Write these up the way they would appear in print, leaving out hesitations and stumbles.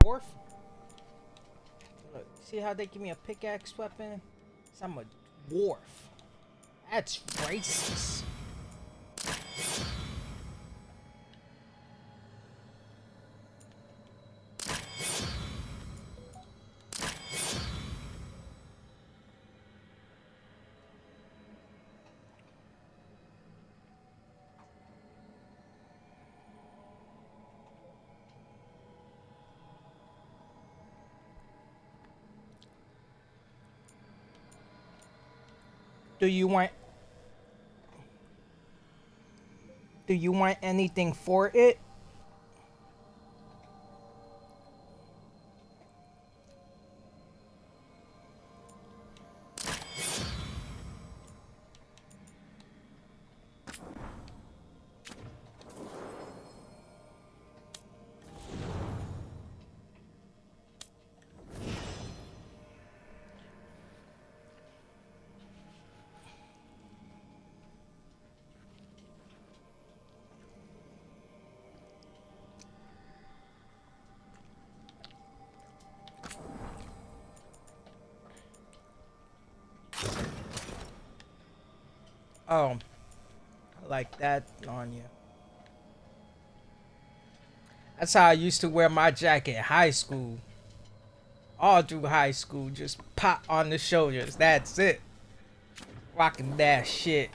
dwarf. Look, see how they give me a pickaxe weapon? So I'm a dwarf. That's racist. Do you want do you want anything for it? Oh, like that on you. That's how I used to wear my jacket in high school. All through high school, just pop on the shoulders. That's it. Rocking that shit.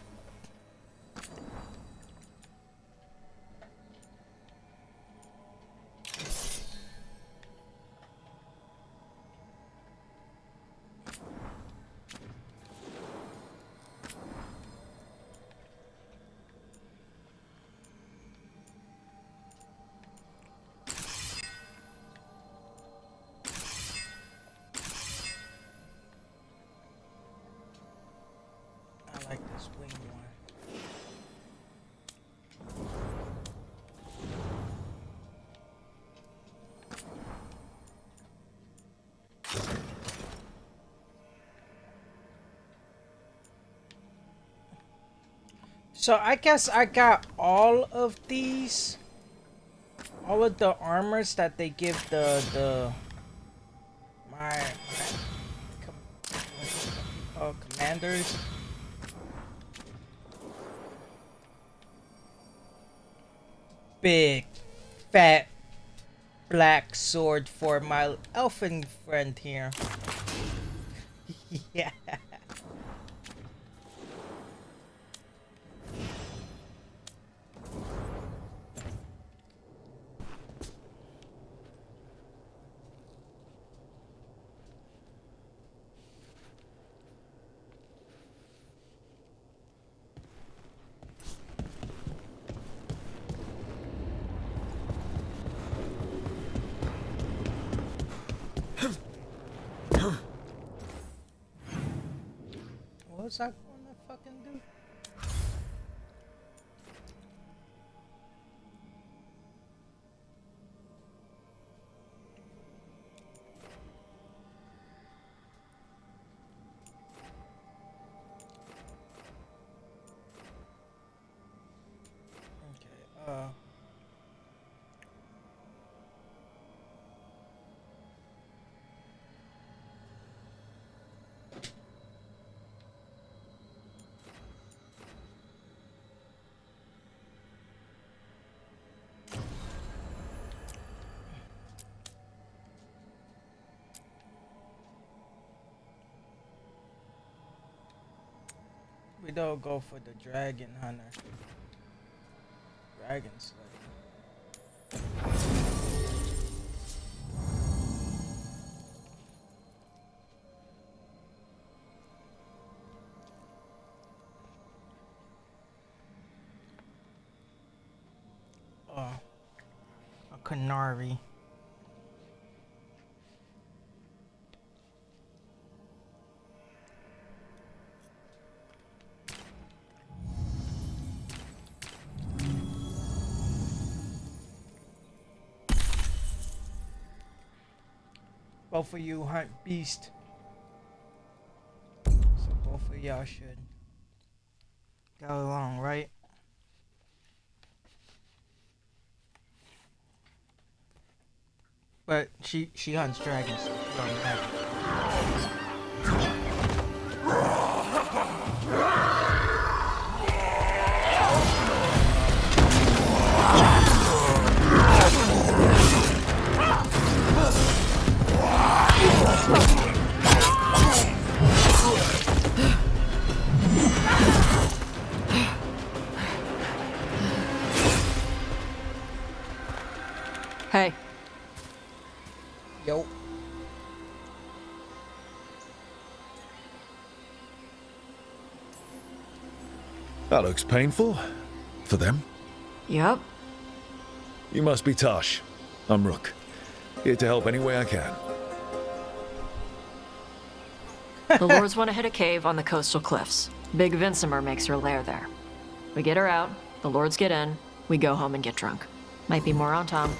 I like this wing one. So I guess I got all of these, all of the armors that they give the my commanders. Big, fat, black sword for my elfin friend here. Yeah. What was I going to fucking do? Okay, we don't go for the dragon hunter. Dragon slayer. A Canary. Both of you hunt beast. So both of y'all should go along, right? But she hunts dragons. So she's on the back. Hey. Yo. That looks painful. For them. Yup. You must be Tosh. I'm Rook. Here to help any way I can. The Lords want to hit a cave on the coastal cliffs. Big Vinsimer makes her lair there. We get her out, the Lords get in, we go home and get drunk. Might be more on Tom.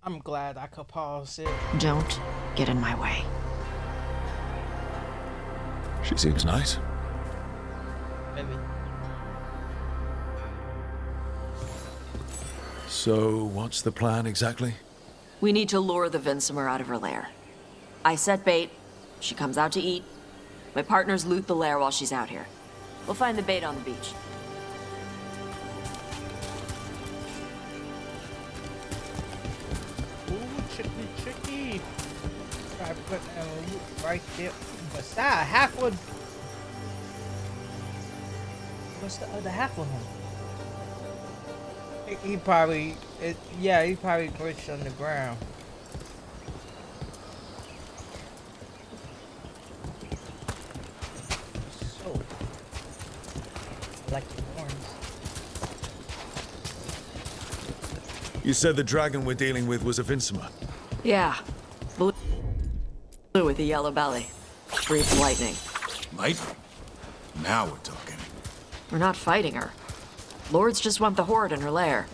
I'm glad I could pause it. Don't get in my way. She seems nice. Maybe. So, what's the plan exactly? We need to lure the Vinsimer out of her lair. I set bait, she comes out to eat. My partners loot the lair while she's out here. We'll find the bait on the beach. Tricky. Try putting a loop right there beside half one. What's the other half of him? He probably, yeah, he probably glitched on the ground. So, I like the horns. You said the dragon we're dealing with was a Vinsimer. Yeah. Blue with a yellow belly. Breathes lightning. Light? Now we're talking. We're not fighting her. Lords just want the horde in her lair.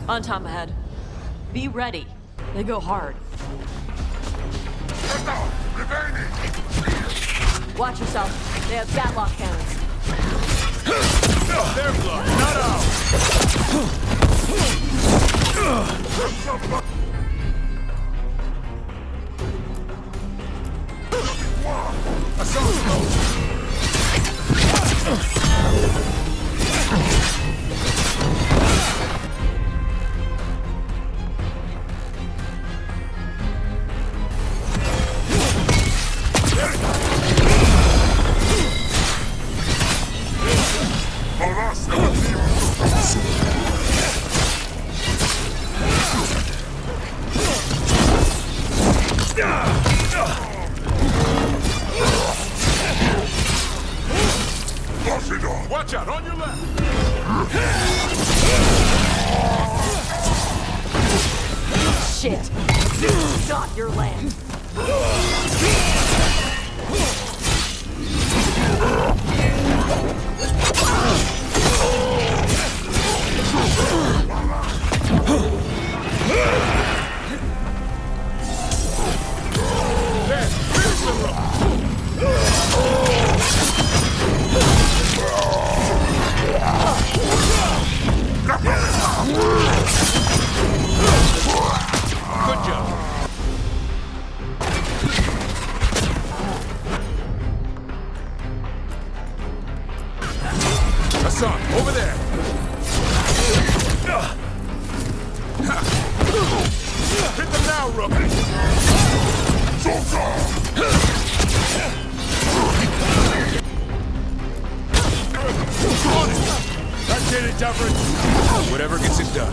On Tom ahead. Be ready. They go hard. Watch yourself. They have Gatlock cannons. Their blood, not ours! Watch out, on your left! Shit! Got your land! Good job. Hassan, over there. Hit them now, Rook. On it. That's it, Dufferin. Whatever gets it done.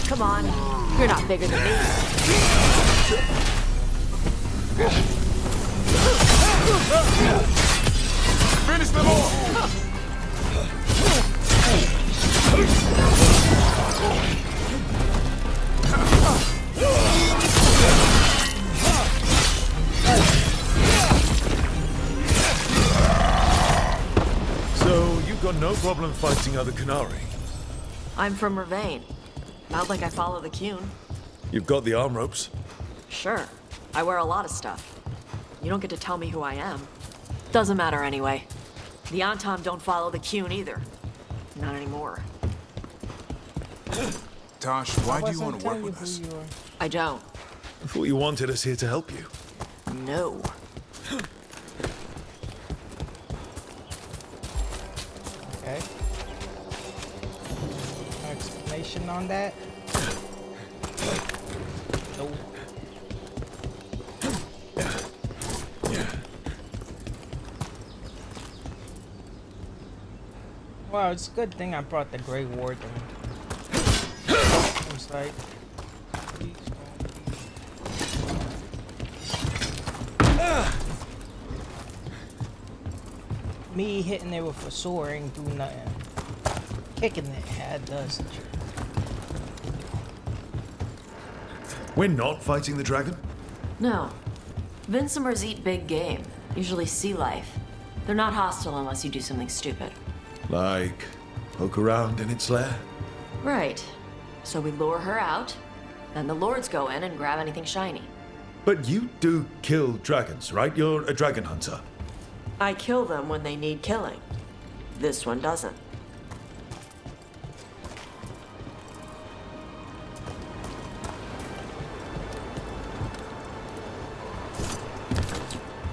Come on. You're not bigger than me. Finish them all! So, you've got no problem fighting other Qunari? I'm from Ravain. Not like I follow the Qun. You've got the arm ropes? Sure. I wear a lot of stuff. You don't get to tell me who I am. Doesn't matter anyway. The Antam don't follow the Qun either. Not anymore. Tosh, why do you want to work with us? I don't. I thought you wanted us here to help you. No. Okay. No explanation on that? Nope. Well, it's a good thing I brought the Grey Warden. Seems like he's gonna be... Me hitting it with a sword ain't do nothing. Kicking it had does. We're not fighting the dragon? No. Vincimers eat big game, usually sea life. They're not hostile unless you do something stupid. Like, poke around in its lair? Right. So we lure her out, then the lords go in and grab anything shiny. But you do kill dragons, right? You're a dragon hunter. I kill them when they need killing. This one doesn't.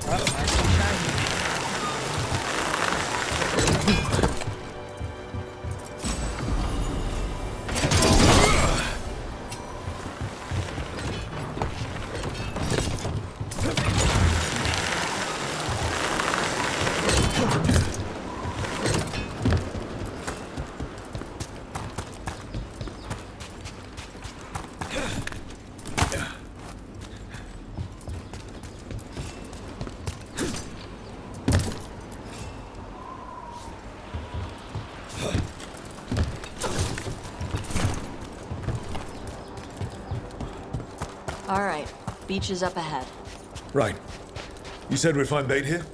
Well, nice and shiny. All right, beach is up ahead. Right. You said we'd find bait here?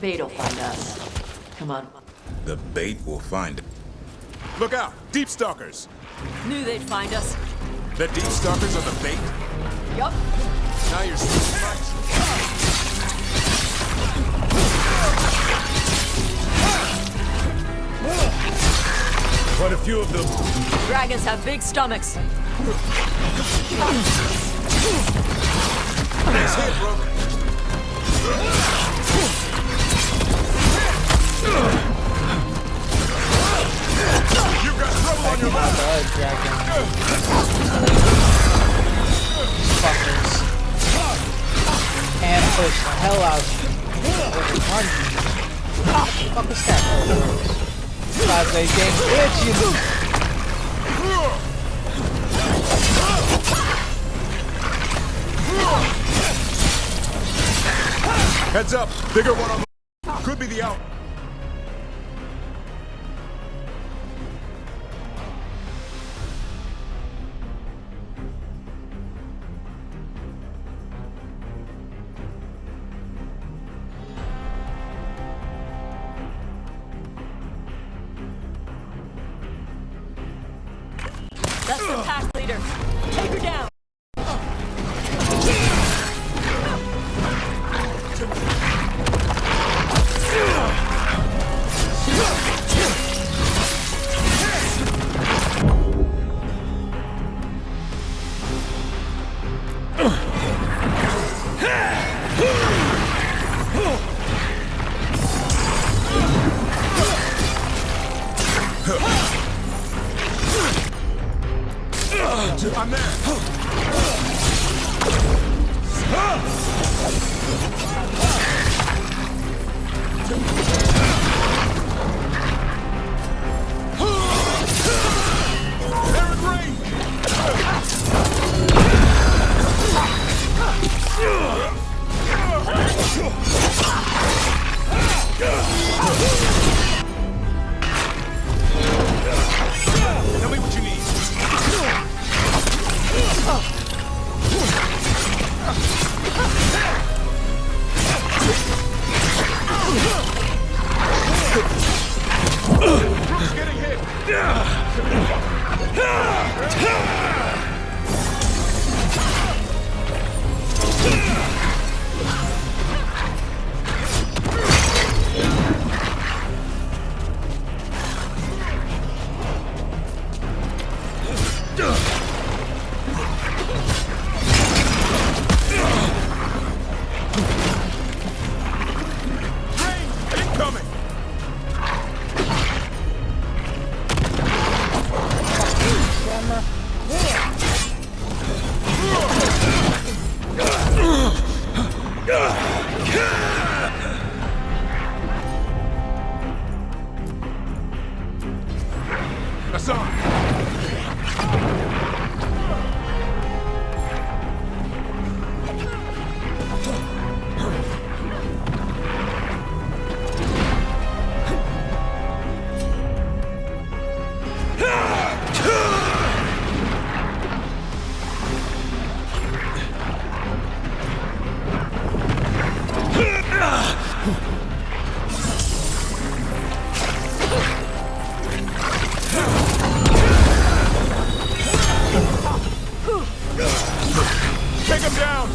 Bait'll find us. Come on. The bait will find it. Look out! Deep stalkers! Knew they'd find us. The deep stalkers are the bait? Yup. Now you're speaking my truth. Quite a few of them. Dragons have big stomachs. Nice hit, Rook. You've got trouble on your back. Blood dragon. Fuckers. And push the hell out of you. What the fuck is that? Kaze game bitch, you. Heads up. Bigger one on the... Could be the out. That's the pack leader. Take her down. I'm there. They're in range. Take him down!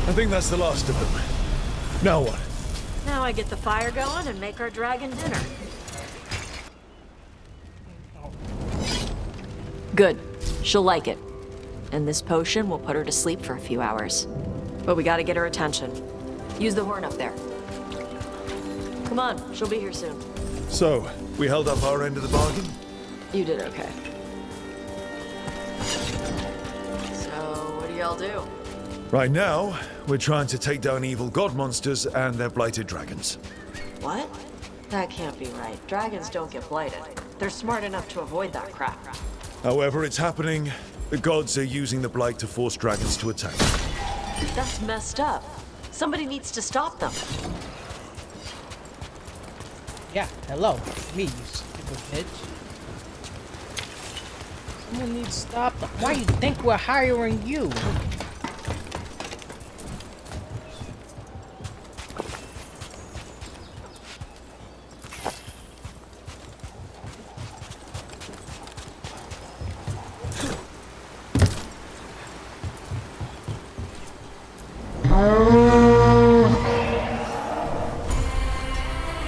I think that's the last of them. Now what? Now I get the fire going and make our dragon dinner. Good. She'll like it. And this potion will put her to sleep for a few hours. But we gotta get her attention. Use the horn up there. Come on, she'll be here soon. So, we held up our end of the bargain? You did okay. So, what do y'all do? Right now, we're trying to take down evil god monsters and their blighted dragons. What? That can't be right. Dragons don't get blighted. They're smart enough to avoid that crap. However, it's happening. The gods are using the blight to force dragons to attack. That's messed up. Somebody needs to stop them. Yeah, hello. Me, you stupid bitch. Someone needs to stop them. Why do you think we're hiring you?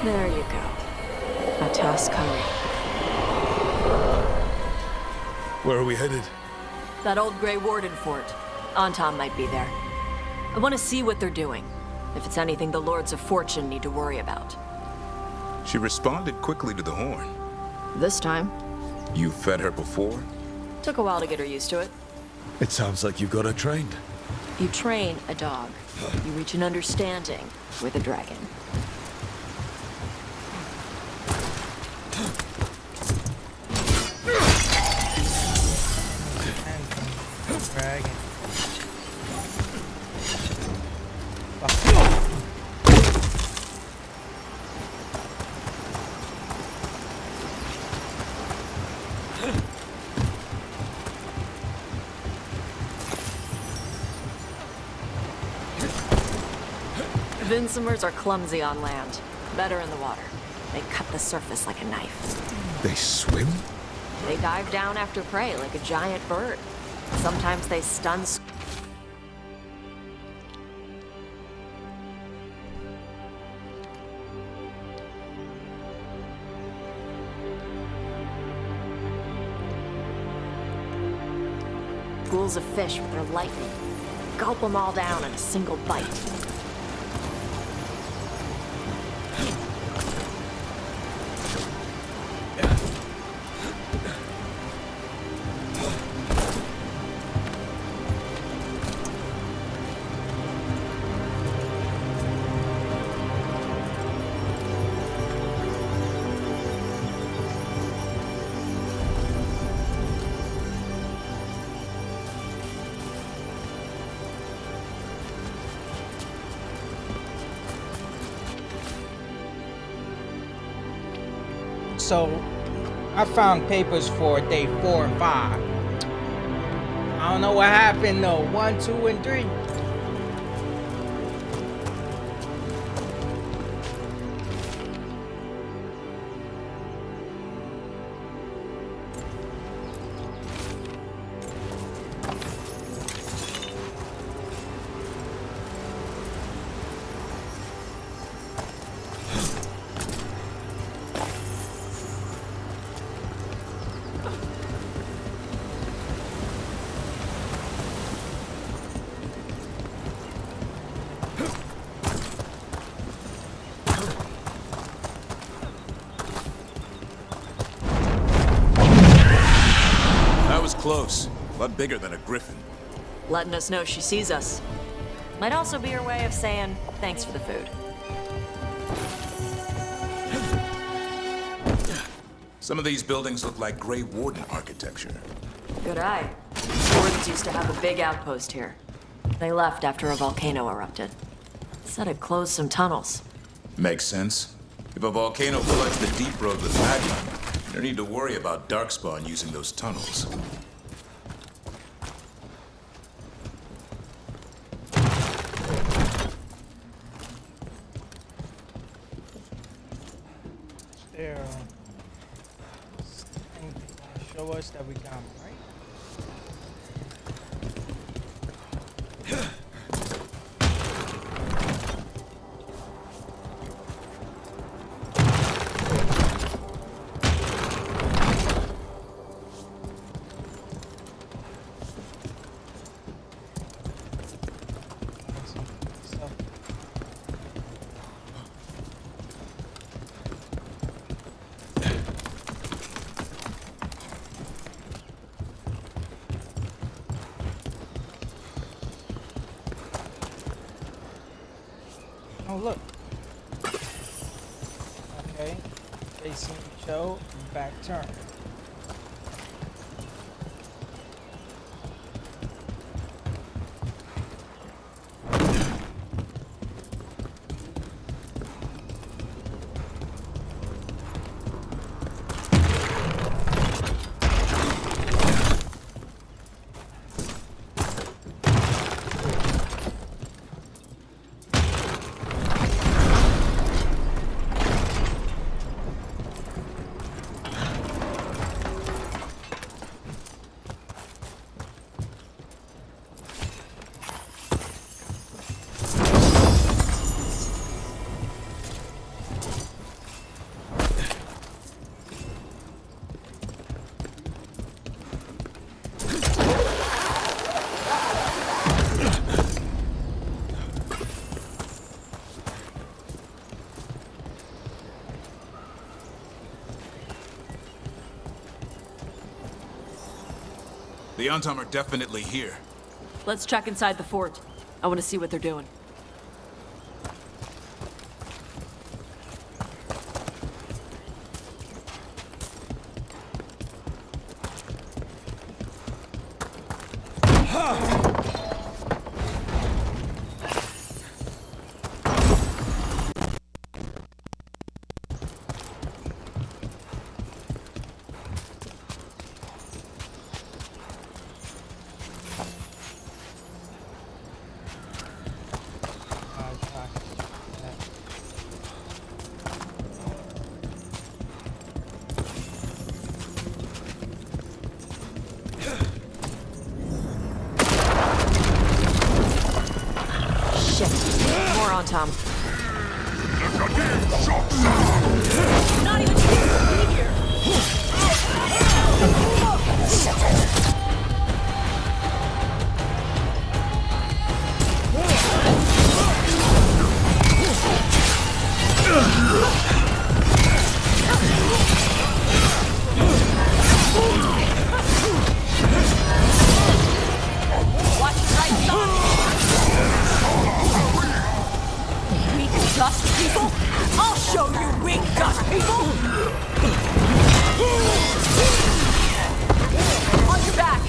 There you go. Atascari. Where are we headed? That old Grey Warden fort. Anton might be there. I want to see what they're doing. If it's anything the Lords of Fortune need to worry about. She responded quickly to the horn. This time, You fed her before? took a while to get her used to it. It sounds like you've got her trained. You train a dog. You reach an understanding with a dragon. Dragon. Vincimers are clumsy on land, better in the water. They cut the surface like a knife. They swim? They dive down after prey like a giant bird. Sometimes they stun. Schools of fish with their lightning. Gulp them all down in a single bite. So, I found papers for day 4 and 5. I don't know what happened though. 1, 2, and 3. close. A lot bigger than a griffin. Letting us know she sees us. Might also be her way of saying thanks for the food. Some of these buildings look like Grey Warden architecture. Good eye. Wardens used to have a big outpost here. They left after a volcano erupted. Said it closed some tunnels. Makes sense. If a volcano floods the deep road with magma, no need to worry about Darkspawn using those tunnels. There. Anything to show us that we got 'em right? Stuff. Oh, look. Okay. Facing Joe, back turn. The Antom are definitely here. Let's check inside the fort. I want to see what they're doing. More on Tom. Not even here. Watch your right side. Weak dust people? I'll show you weak dust people! On your back!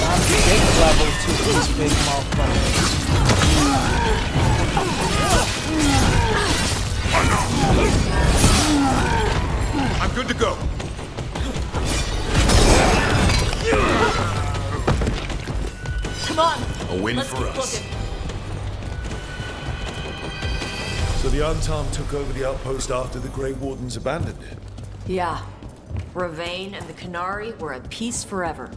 I'm big level to these big motherfuckers. I'm good to go. Come on! A win Let's for keep us. looking. So the Antom took over the outpost after the Grey Wardens abandoned it. Yeah. Ravane and the Qunari were at peace forever.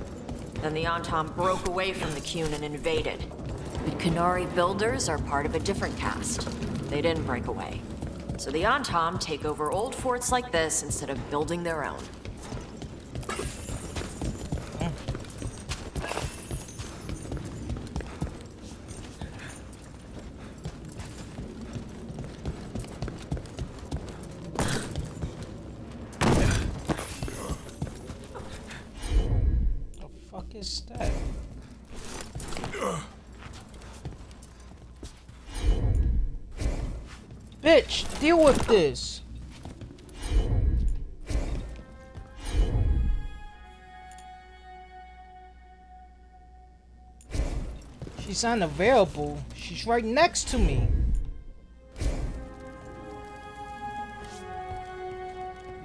Then the Antom broke away from the Qun and invaded. The Qunari builders are part of a different caste. They didn't break away. So the Antom take over old forts like this instead of building their own. What's that? Bitch, deal with this. She's unavailable. She's right next to me.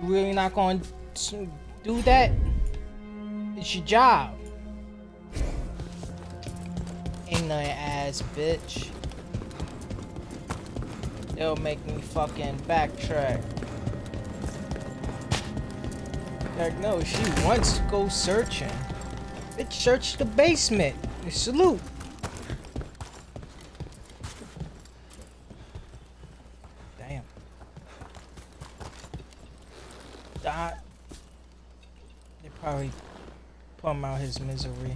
You really not going to do that? It's your job. Ain't no ass bitch. It'll make me fucking backtrack. Like, no, she wants to go searching. Bitch, search the basement. Salute. Damn. They probably put him out his misery.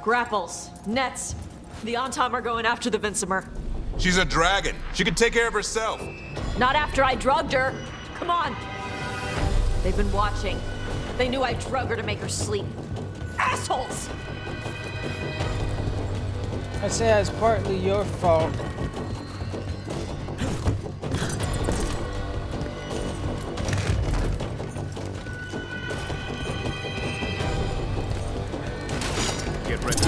Grapples, nets. The Antom are going after the Vinsimer. She's a dragon. She can take care of herself. Not after I drugged her. Come on. They've been watching. They knew I drug her to make her sleep. Assholes! I say it's partly your fault. Get ready.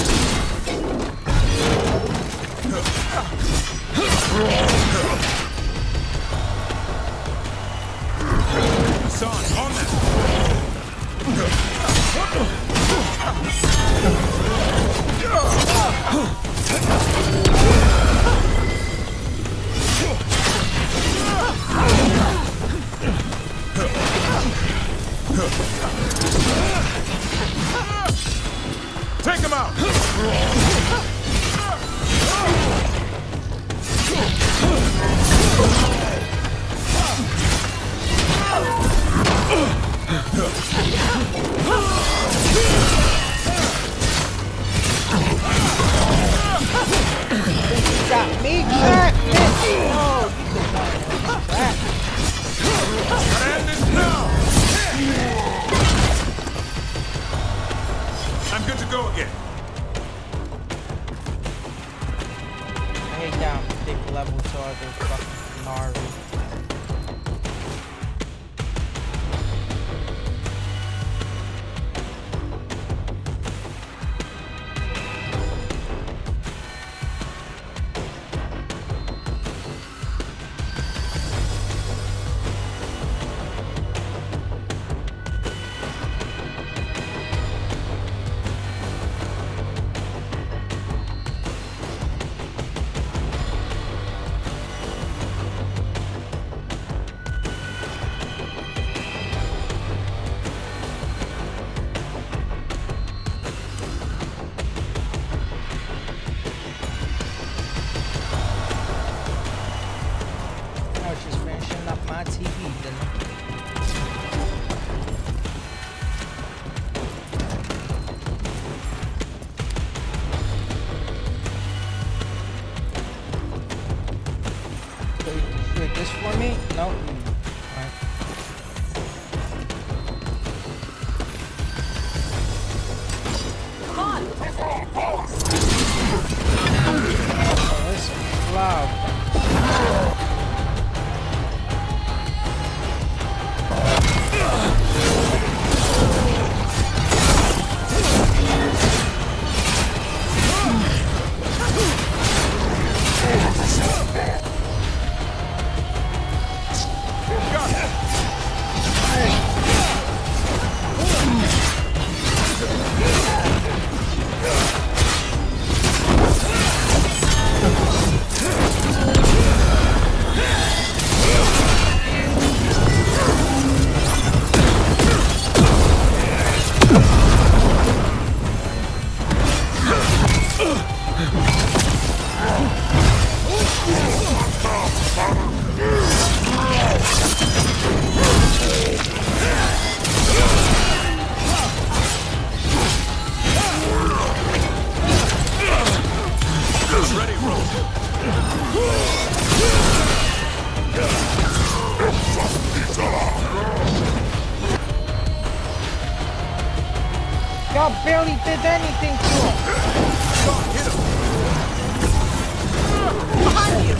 Son, on that. Take him out! Got me trapped, bitch! No, you could not trap. Gotta end this now! I'm good to go again. Hey, down, thick level target, fucking Nari. My TV, then. Wait, this for me? No. Alright. Come on! Oh, it's loud. Y'all barely did anything to him. Behind you!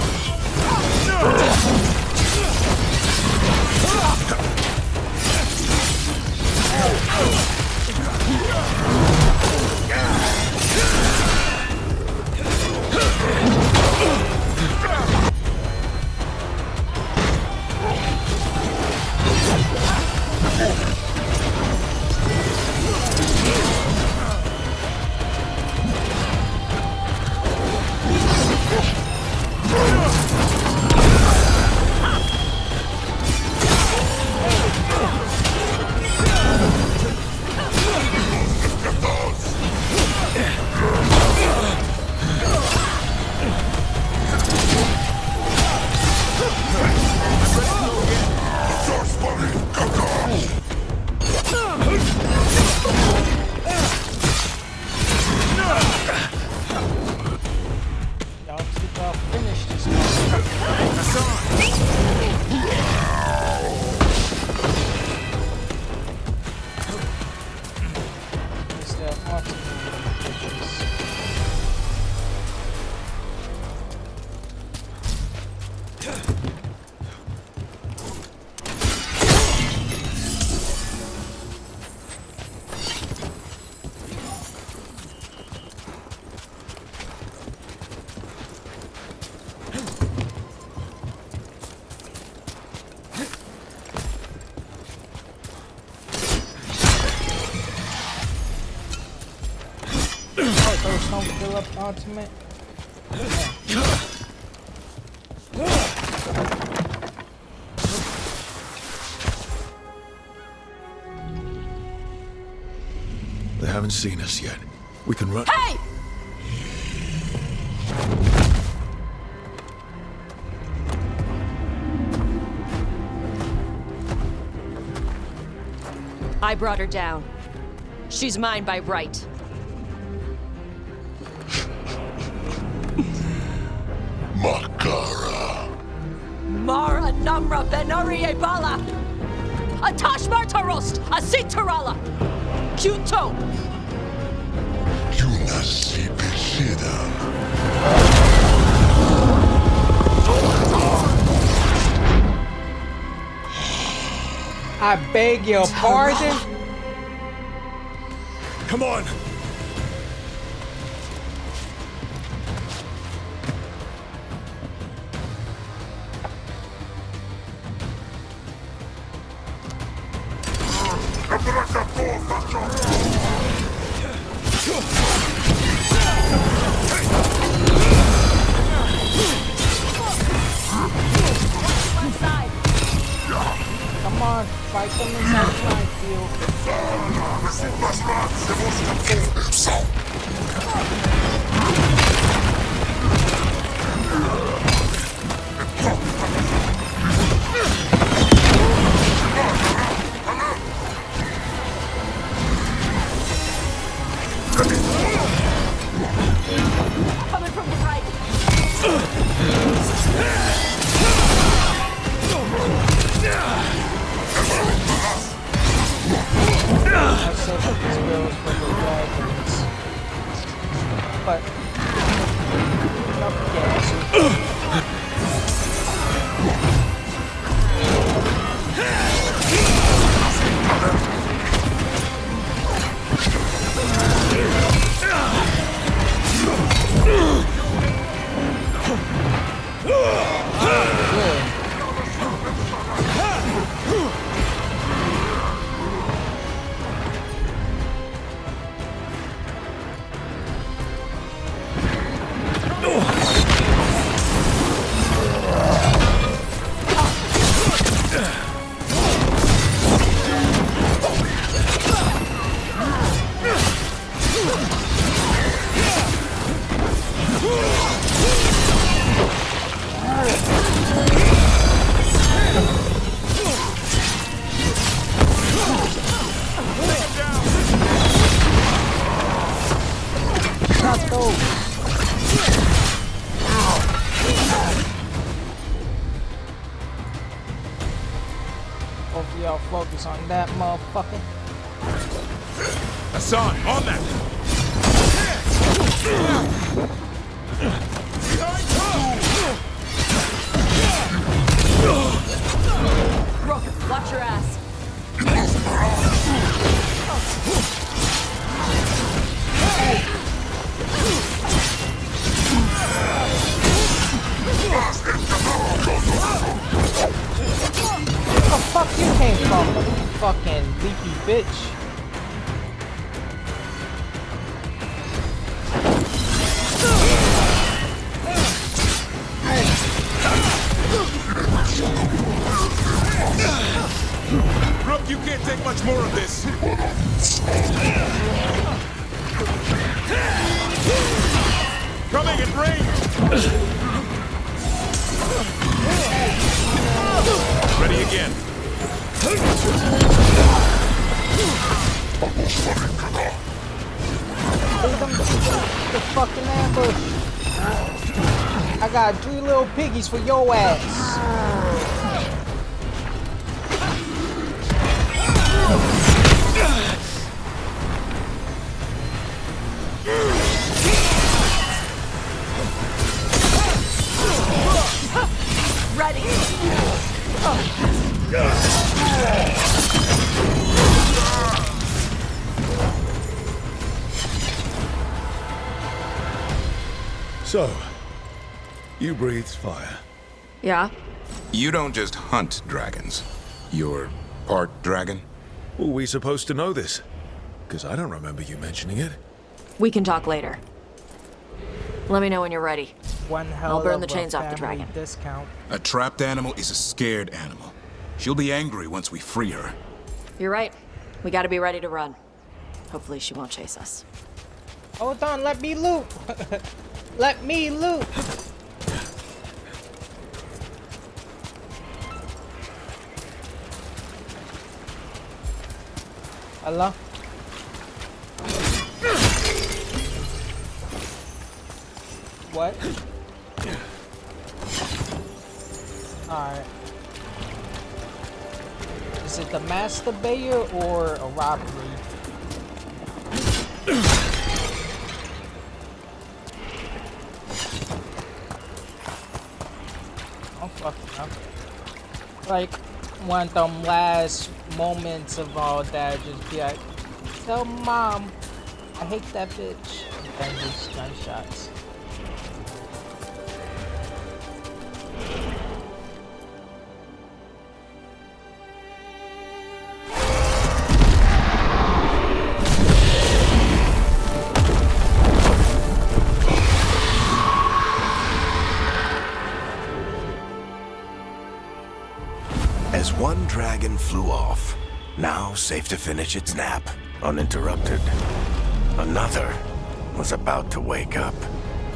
Y'all two got finished this motherfucker. Is that ultimate? Oh, those don't fill up ultimate? They haven't seen us yet. We can run. Hey! I brought her down. She's mine by right. Makara. Mara Namra Benari Bala! Atash Martarost! Asitarala! Kyuto! I beg your pardon? Come on. Come on, fight them inside the minefield. Coming from the right! I set up these bills for the dragons. But nothing gets Hopefully y'all focus on that motherfucker. Hassan, on that! Rook, watch your ass. Where the fuck you came from, fucking leaky bitch? Rook, you can't take much more of this! Coming in range! Ready again. Lead them to the fucking ambush. I got 3 little piggies for your ass. Ready. So, you breathed fire. Yeah? You don't just hunt dragons. You're part dragon? Were we supposed to know this? Because I don't remember you mentioning it. We can talk later. Let me know when you're ready. One hell I'll burn of the chains a off the family dragon. discount. A trapped animal is a scared animal. She'll be angry once we free her. You're right. We gotta be ready to run. Hopefully she won't chase us. Hold on, let me loot. Let me loot. Hello? What? Alright. Is it the masturbator or a robbery? Oh, fucking hell. Like, one of them last moments of all that, just be like, tell mom, I hate that bitch. And then just gunshots. As one dragon flew off, now safe to finish its nap, uninterrupted, another was about to wake up.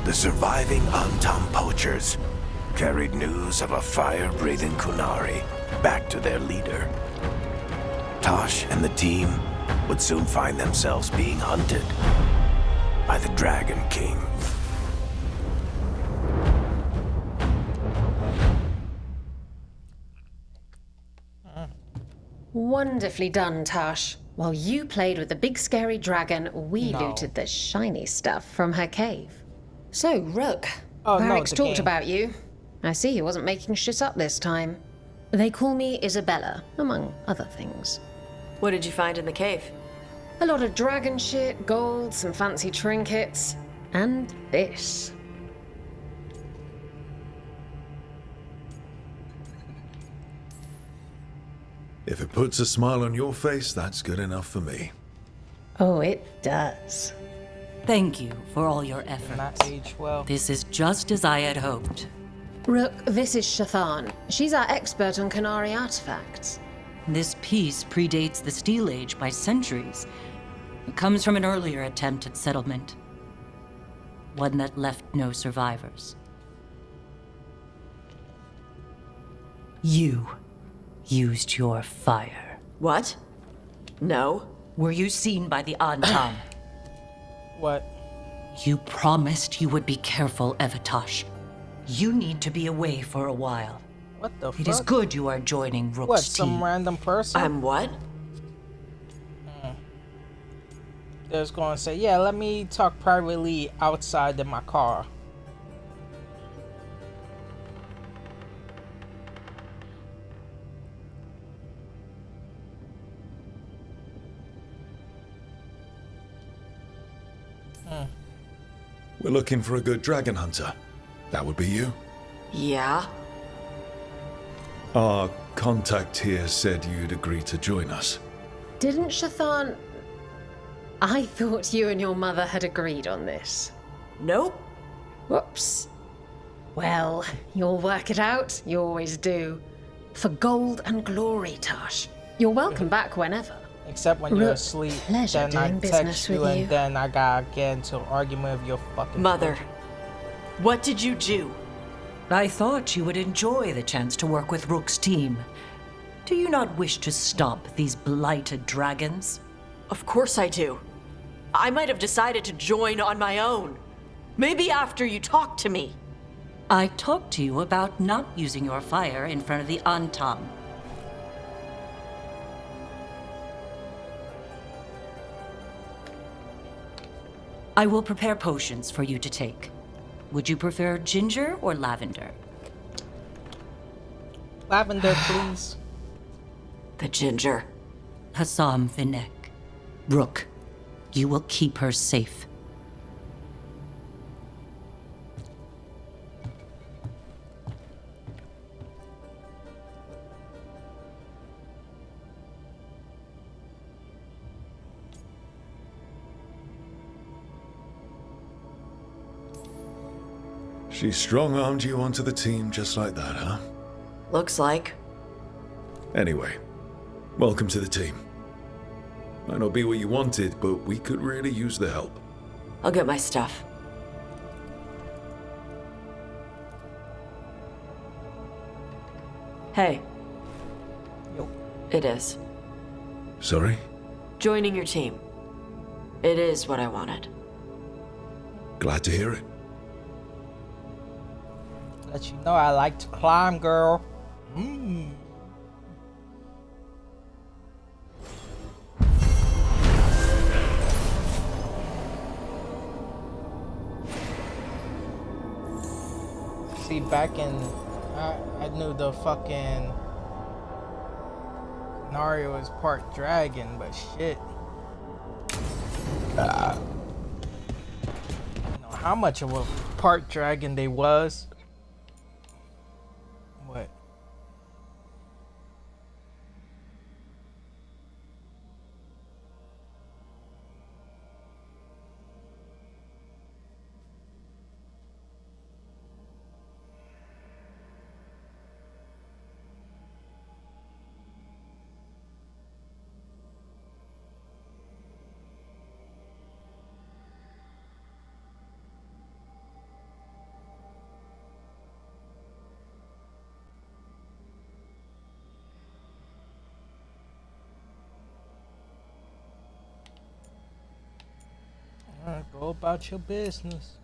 The surviving Antam poachers carried news of a fire-breathing Qunari back to their leader. Tosh and the team would soon find themselves being hunted by the Dragon King. Wonderfully done, Tash. While you played with the big scary dragon, we No. looted the shiny stuff from her cave. So, Rook, Oh, no, Varric's the talked game. about you. I see he wasn't making shit up this time. They call me Isabella, among other things. What did you find in the cave? A lot of dragon shit, gold, some fancy trinkets, and this. If it puts a smile on your face, that's good enough for me. Oh, it does. Thank you for all your efforts. Not age well. This is just as I had hoped. Rook, this is Shathan. She's our expert on Qunari artifacts. This piece predates the Steel Age by centuries. It comes from an earlier attempt at settlement. One that left no survivors. You used your fire. What? No. Were you seen by the Antam? What? You promised you would be careful, Evatosh. You need to be away for a while. What the fuck? It is good you are joining Rook's What, team. some random person? I'm what? just gonna say, yeah, let me talk privately outside of my car. We're looking for a good dragon hunter. That would be you? Yeah? Our contact here said you'd agree to join us. Didn't Shathan... I thought you and your mother had agreed on this. Nope. Whoops. Well, you'll work it out. You always do. For gold and glory, Tosh. You're welcome back whenever. Except when you're Real asleep, pleasure then I doing text business you with and you. then I gotta get into an argument with your fucking Mother, what did you do? I thought you would enjoy the chance to work with Rook's team. Do you not wish to stop these blighted dragons? Of course I do. I might have decided to join on my own. Maybe after you talked to me. I talked to you about not using your fire in front of the Antam. I will prepare potions for you to take. Would you prefer ginger or lavender? Lavender, please. The ginger. Hassam Vinek. Rook, you will keep her safe. She strong-armed you onto the team just like that, huh? Looks like. Anyway, welcome to the team. Might not be what you wanted, but we could really use the help. I'll get my stuff. Hey. Yo. It is. Sorry? Joining your team. It is what I wanted. Glad to hear it. Let you know I like to climb, girl. See, back in... I knew the fucking... Nario was part dragon, but shit. I don't know how much of a part dragon they was. What? Alright, go about your business.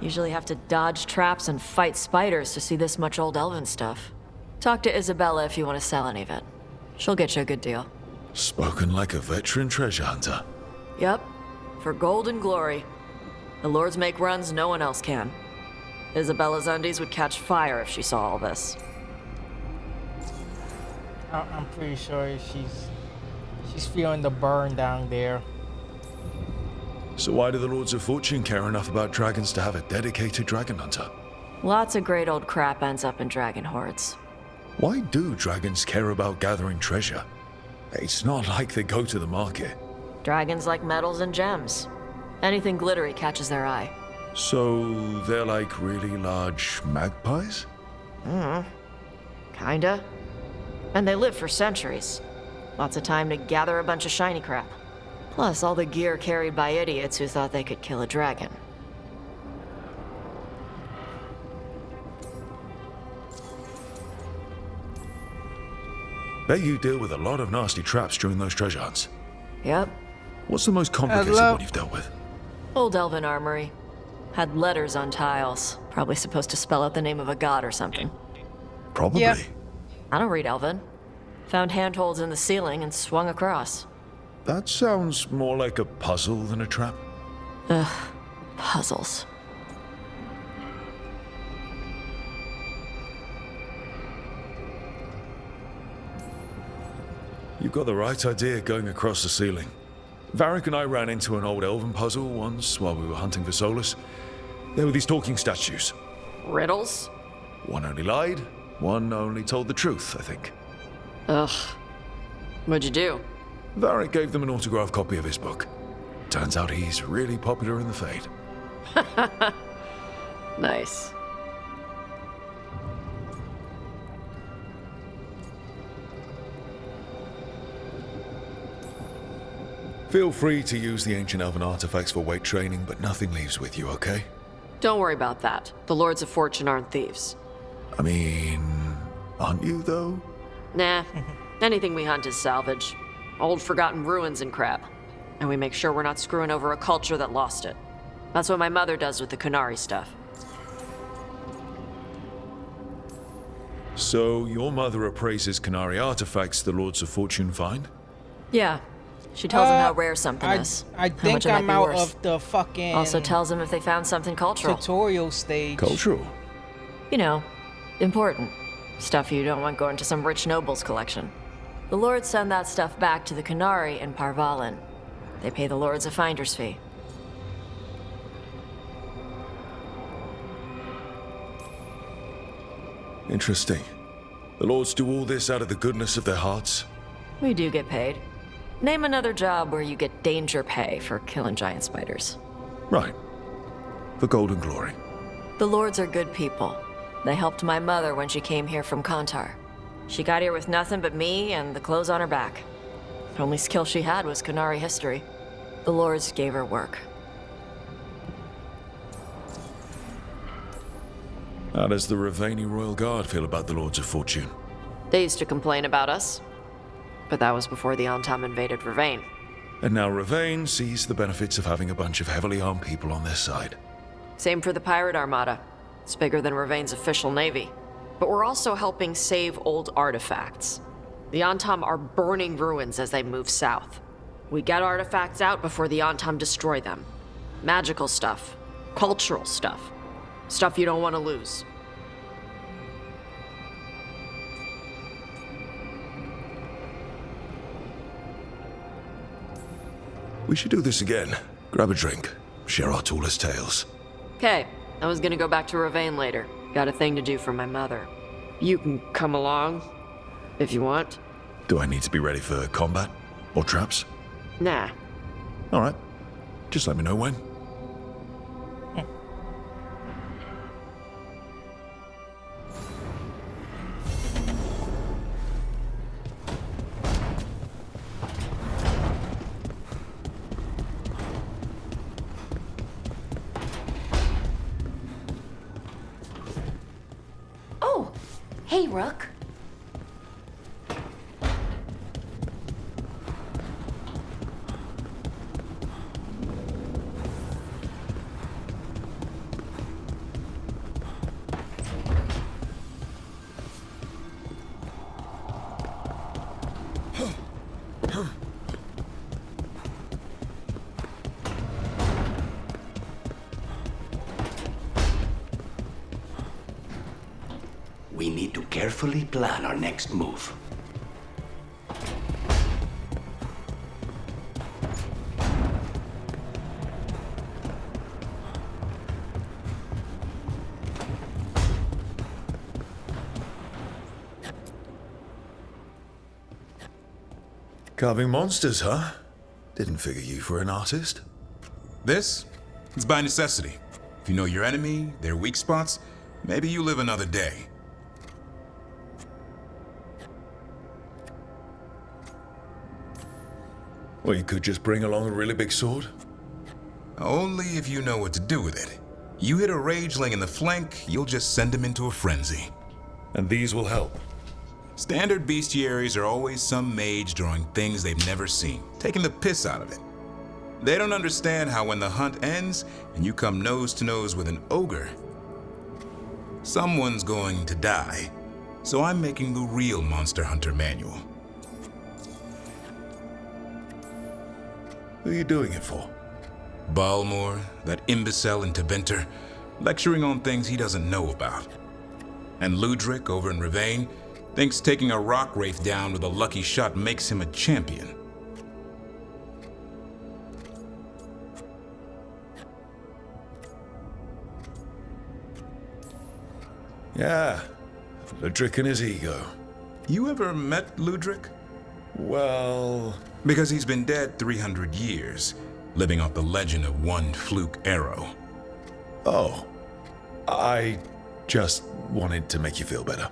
Usually have to dodge traps and fight spiders to see this much old elven stuff. Talk to Isabella if you want to sell any of it. She'll get you a good deal. Spoken like a veteran treasure hunter. Yep, for gold and glory. The lords make runs no one else can. Isabella's undies would catch fire if she saw all this. I'm pretty sure she's feeling the burn down there. So why do the Lords of Fortune care enough about dragons to have a dedicated dragon hunter? Lots of great old crap ends up in dragon hordes. Why do dragons care about gathering treasure? It's not like they go to the market. Dragons like metals and gems. Anything glittery catches their eye. So they're like really large magpies? Kinda. And they live for centuries. Lots of time to gather a bunch of shiny crap. Plus all the gear carried by idiots who thought they could kill a dragon. Bet you deal with a lot of nasty traps during those treasure hunts. Yep. What's the most complicated Hello? one you've dealt with? Old Elven Armory. Had letters on tiles. Probably supposed to spell out the name of a god or something. Probably. Yeah. I don't read Elven. Found handholds in the ceiling and swung across. That sounds more like a puzzle than a trap. Puzzles. You've got the right idea going across the ceiling. Varric and I ran into an old elven puzzle once while we were hunting for Solus. There were these talking statues. Riddles? One only lied, one only told the truth, I think. Ugh. What'd you do? Varric gave them an autographed copy of his book. Turns out he's really popular in the Fade. Nice. Feel free to use the ancient elven artifacts for weight training, but nothing leaves with you, okay? Don't worry about that. The Lords of Fortune aren't thieves. I mean, aren't you, though? Nah. Anything we hunt is salvage. Old forgotten ruins and crap. And we make sure we're not screwing over a culture that lost it. That's what my mother does with the Qunari stuff. So, your mother appraises Qunari artifacts the Lords of Fortune find? Yeah. She tells them how rare something is. I how think much it might I'm be out worth. of the fucking Also tells them if they found something cultural. tutorial stage. Cultural. You know, important. Stuff you don't want going to some rich noble's collection. The lords send that stuff back to the Qunari in Parvalin. They pay the lords a finder's fee. Interesting. The Lords do all this out of the goodness of their hearts? We do get paid. Name another job where you get danger pay for killing giant spiders. Right. For golden glory. The lords are good people. They helped my mother when she came here from Kantar. She got here with nothing but me and the clothes on her back. The only skill she had was Qunari history. The lords gave her work. How does the Ravani Royal Guard feel about the Lords of Fortune? They used to complain about us. But that was before the Antam invaded Ravane. And now Ravane sees the benefits of having a bunch of heavily armed people on their side. Same for the Pirate Armada. It's bigger than Ravane's official navy. But we're also helping save old artifacts. The Antam are burning ruins as they move south. We get artifacts out before the Antam destroy them. Magical stuff. Cultural stuff. Stuff you don't want to lose. We should do this again. Grab a drink. Share our tallest tales. Okay, I was gonna go back to Ravane later. Got a thing to do for my mother. You can come along, if you want. Do I need to be ready for combat? Or traps? Nah. Alright. Just let me know when. Oh, hey, Rook. We need to carefully plan our next move. Carving monsters, huh? Didn't figure you for an artist. This? It's by necessity. If you know your enemy, their weak spots, maybe you live another day. Or you could just bring along a really big sword. Only if you know what to do with it. You hit a rageling in the flank, you'll just send him into a frenzy. And these will help. Standard bestiaries are always some mage drawing things they've never seen, taking the piss out of it. They don't understand how when the hunt ends and you come nose to nose with an ogre, someone's going to die. So I'm making the real Monster Hunter manual. Who are you doing it for? Balmor, that imbecile in Tevinter, lecturing on things he doesn't know about. And Ludric over in Rivain thinks taking a rock wraith down with a lucky shot makes him a champion. Yeah, Ludric and his ego. You ever met Ludric? Well... Because he's been dead 300 years, living off the legend of one fluke arrow. Oh. I just wanted to make you feel better.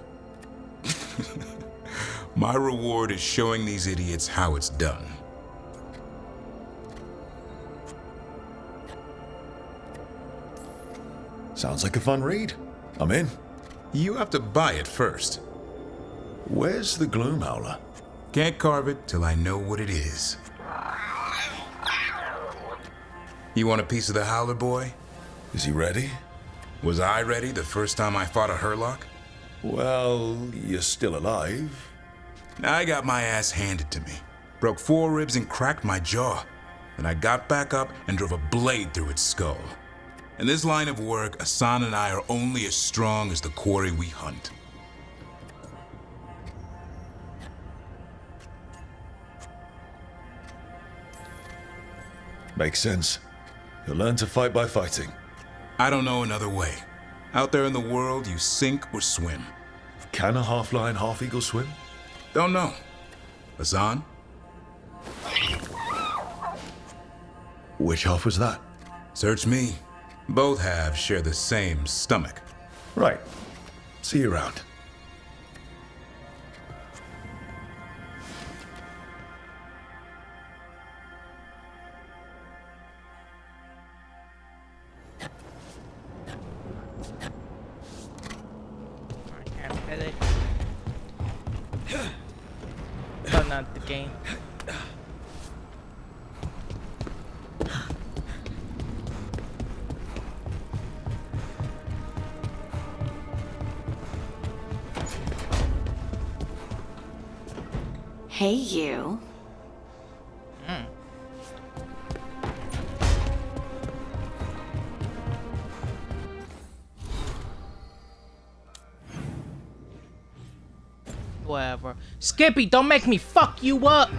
My reward is showing these idiots how it's done. Sounds like a fun read. I'm in. You have to buy it first. Where's the Gloomhowler? Can't carve it till I know what it is. You want a piece of the Howler boy? Is he ready? Was I ready the first time I fought a Hurlock? Well, you're still alive. I got my ass handed to me. Broke 4 ribs and cracked my jaw. Then I got back up and drove a blade through its skull. In this line of work, Asan and I are only as strong as the quarry we hunt. Makes sense. You'll learn to fight by fighting. I don't know another way. Out there in the world, you sink or swim. Can a half-lion, half-eagle swim? Don't know. Asan? Which half was that? Search me. Both halves share the same stomach. Right. See you around. No, not the game. Hey, you. Whatever. Skippy, don't make me fuck you up!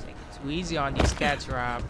Take it too easy on these cats, Rob.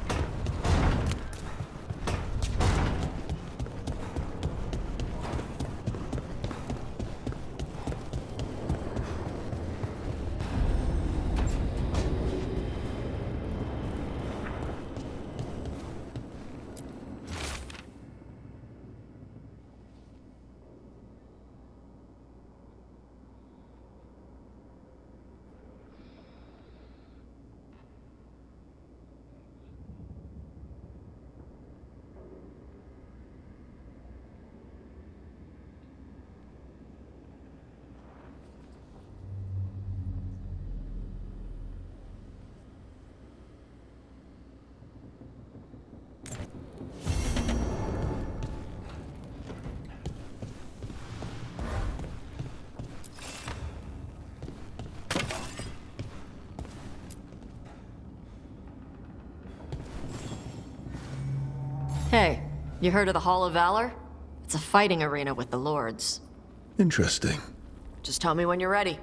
Hey, you heard of the Hall of Valor? It's a fighting arena with the lords. Interesting. Just tell me when you're ready.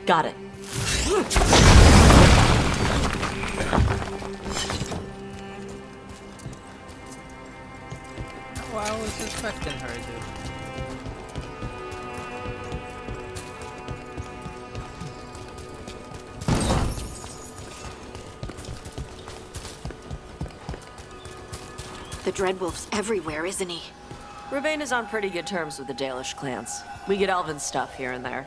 Got it. Oh, I was expecting her to. The Dreadwolf's everywhere, isn't he? Ravane is on pretty good terms with the Dalish clans. We get elven stuff here and there.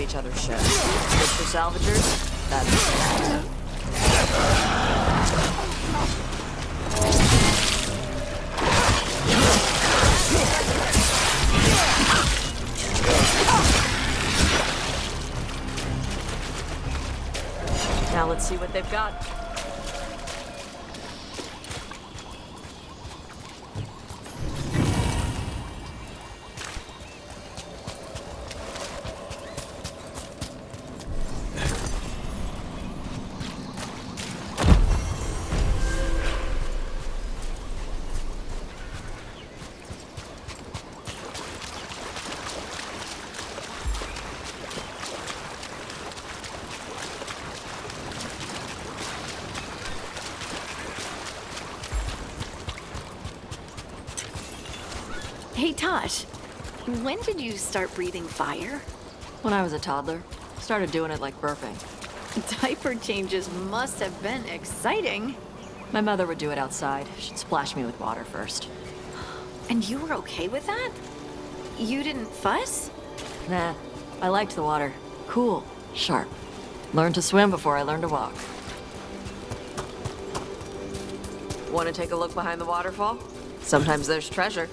Each other's shit. Good for salvagers, that's bad. Now let's see what they've got. Hey, Tosh. When did you start breathing fire? When I was a toddler, started doing it like burping. Diaper changes must have been exciting. My mother would do it outside. She'd splash me with water first. And you were okay with that? You didn't fuss? Nah, I liked the water. Cool, sharp. Learned to swim before I learned to walk. Want to take a look behind the waterfall? Sometimes there's treasure.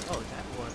Oh, that one.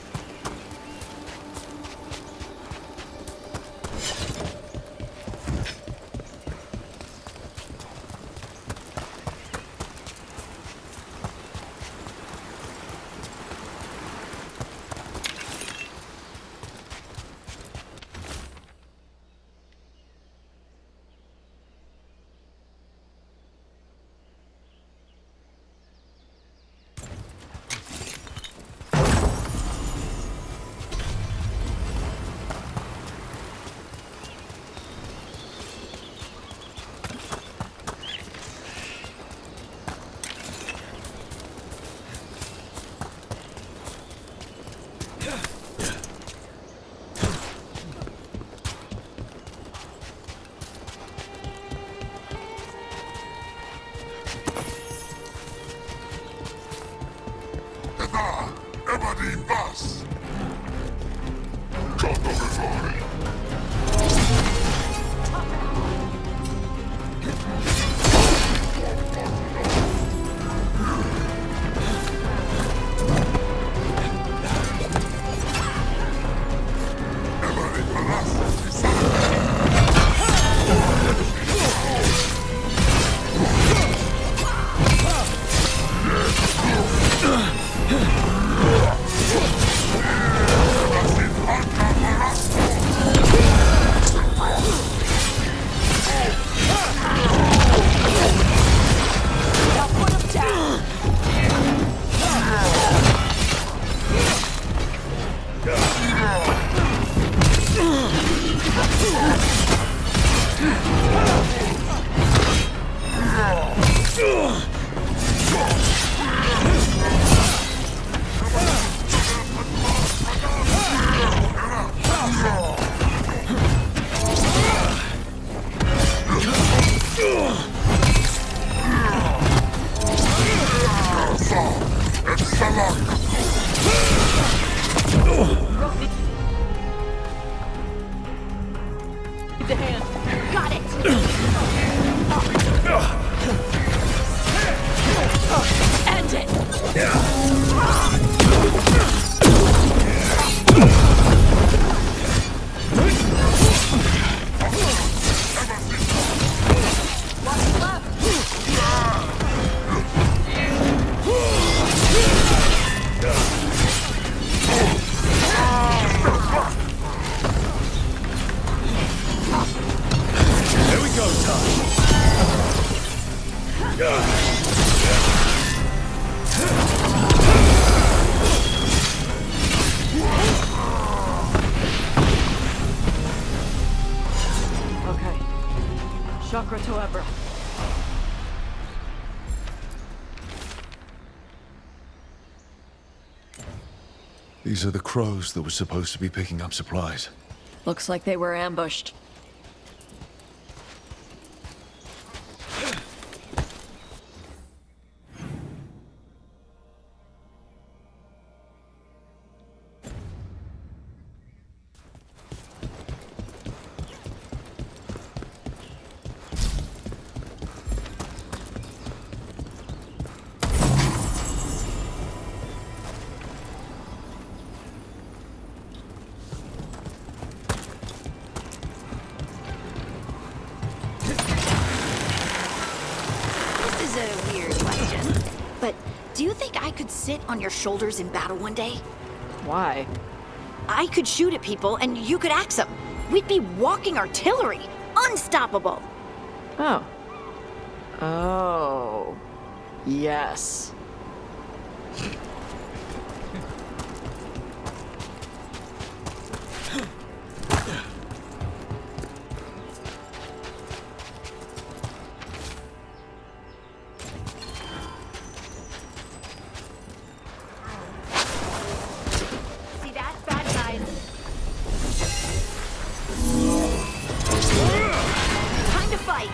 Okay. Chakra to Ebra. These are the crows that were supposed to be picking up supplies. Looks like they were ambushed. This is a weird question. But do you think I could sit on your shoulders in battle one day? Why? I could shoot at people and you could axe them. We'd be walking artillery. Unstoppable. Oh. Oh. Yes. See that? Bad guys. Time to fight.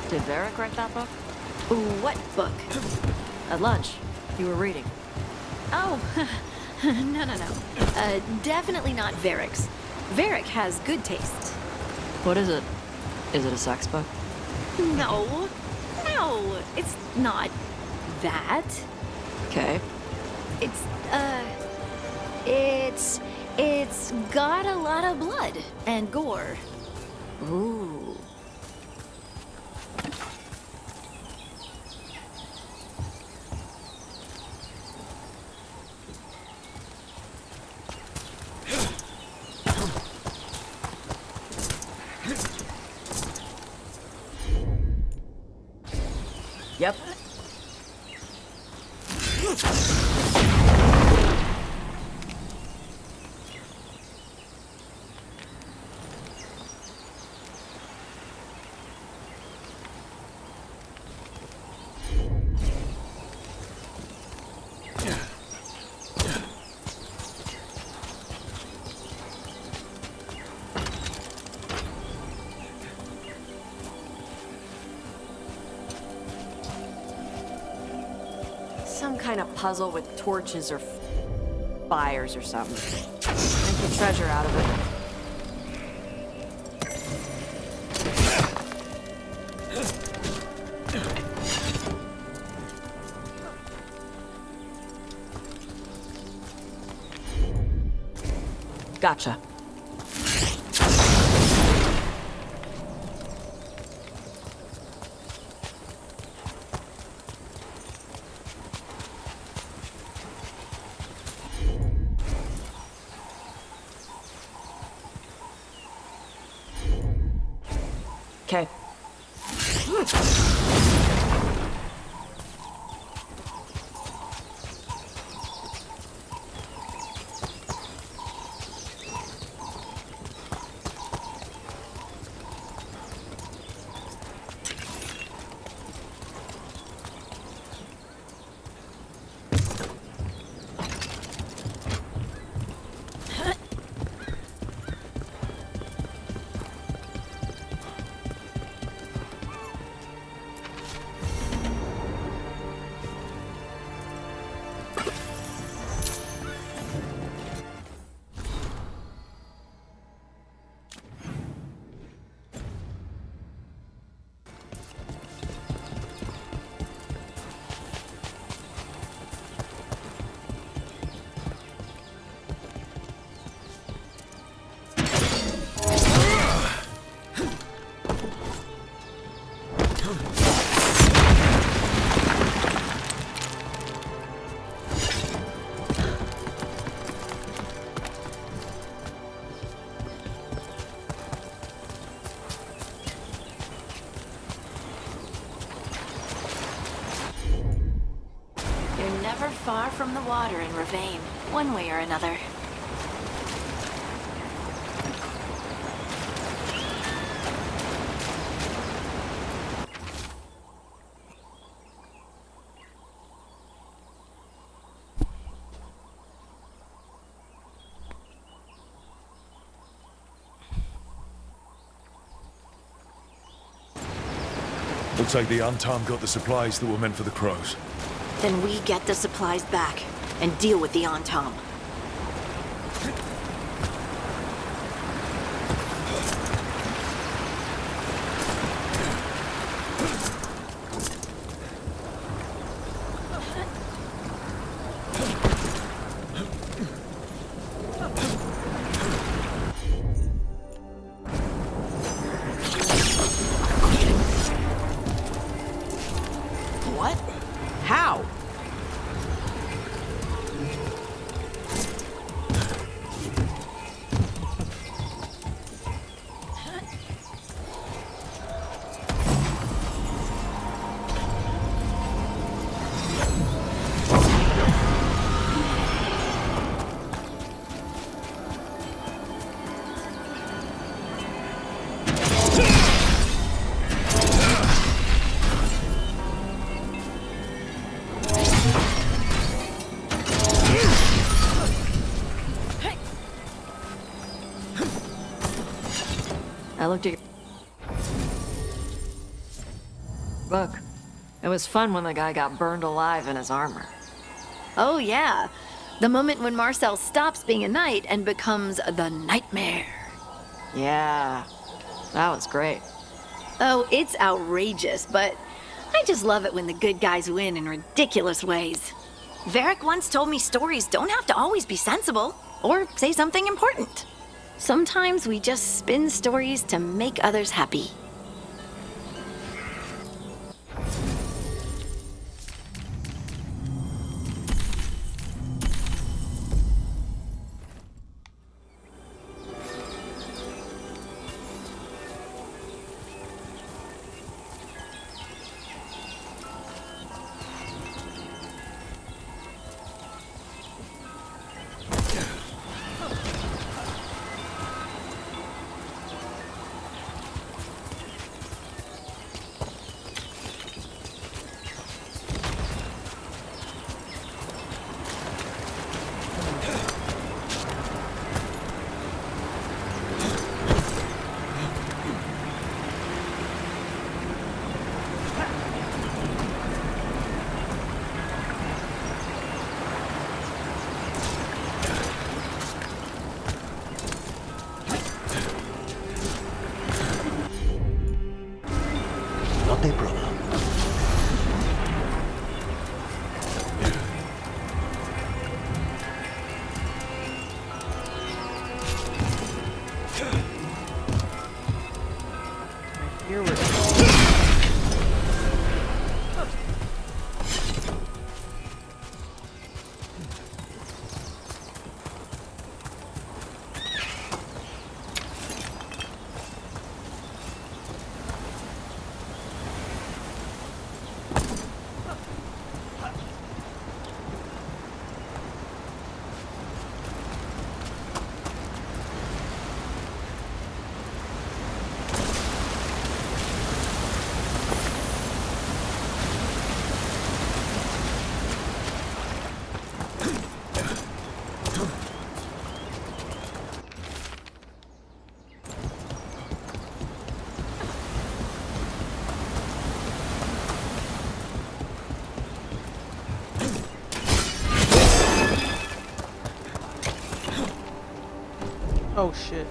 Did Varric write that book? What book? At lunch, you were reading. Oh, no. Definitely not Varric's. Varric has good taste. What is it? Is it a sex book? No, it's not that. Okay. It's got a lot of blood and gore. Ooh. Yep. Some kind of puzzle with torches or fires or something. Make the treasure out of it. Gotcha. Okay. Never far from the water in Ravane, one way or another. Looks like the Antam got the supplies that were meant for the crows. Then we get the supplies back and deal with the Antam. What? How? looked at your book. It was fun when the guy got burned alive in his armor. Oh, yeah. The moment when Marcel stops being a knight and becomes the Nightmare. Yeah, that was great. Oh, it's outrageous, but I just love it when the good guys win in ridiculous ways. Varric once told me stories don't have to always be sensible or say something important. Sometimes we just spin stories to make others happy. Not a problem. Here we go. Oh shit.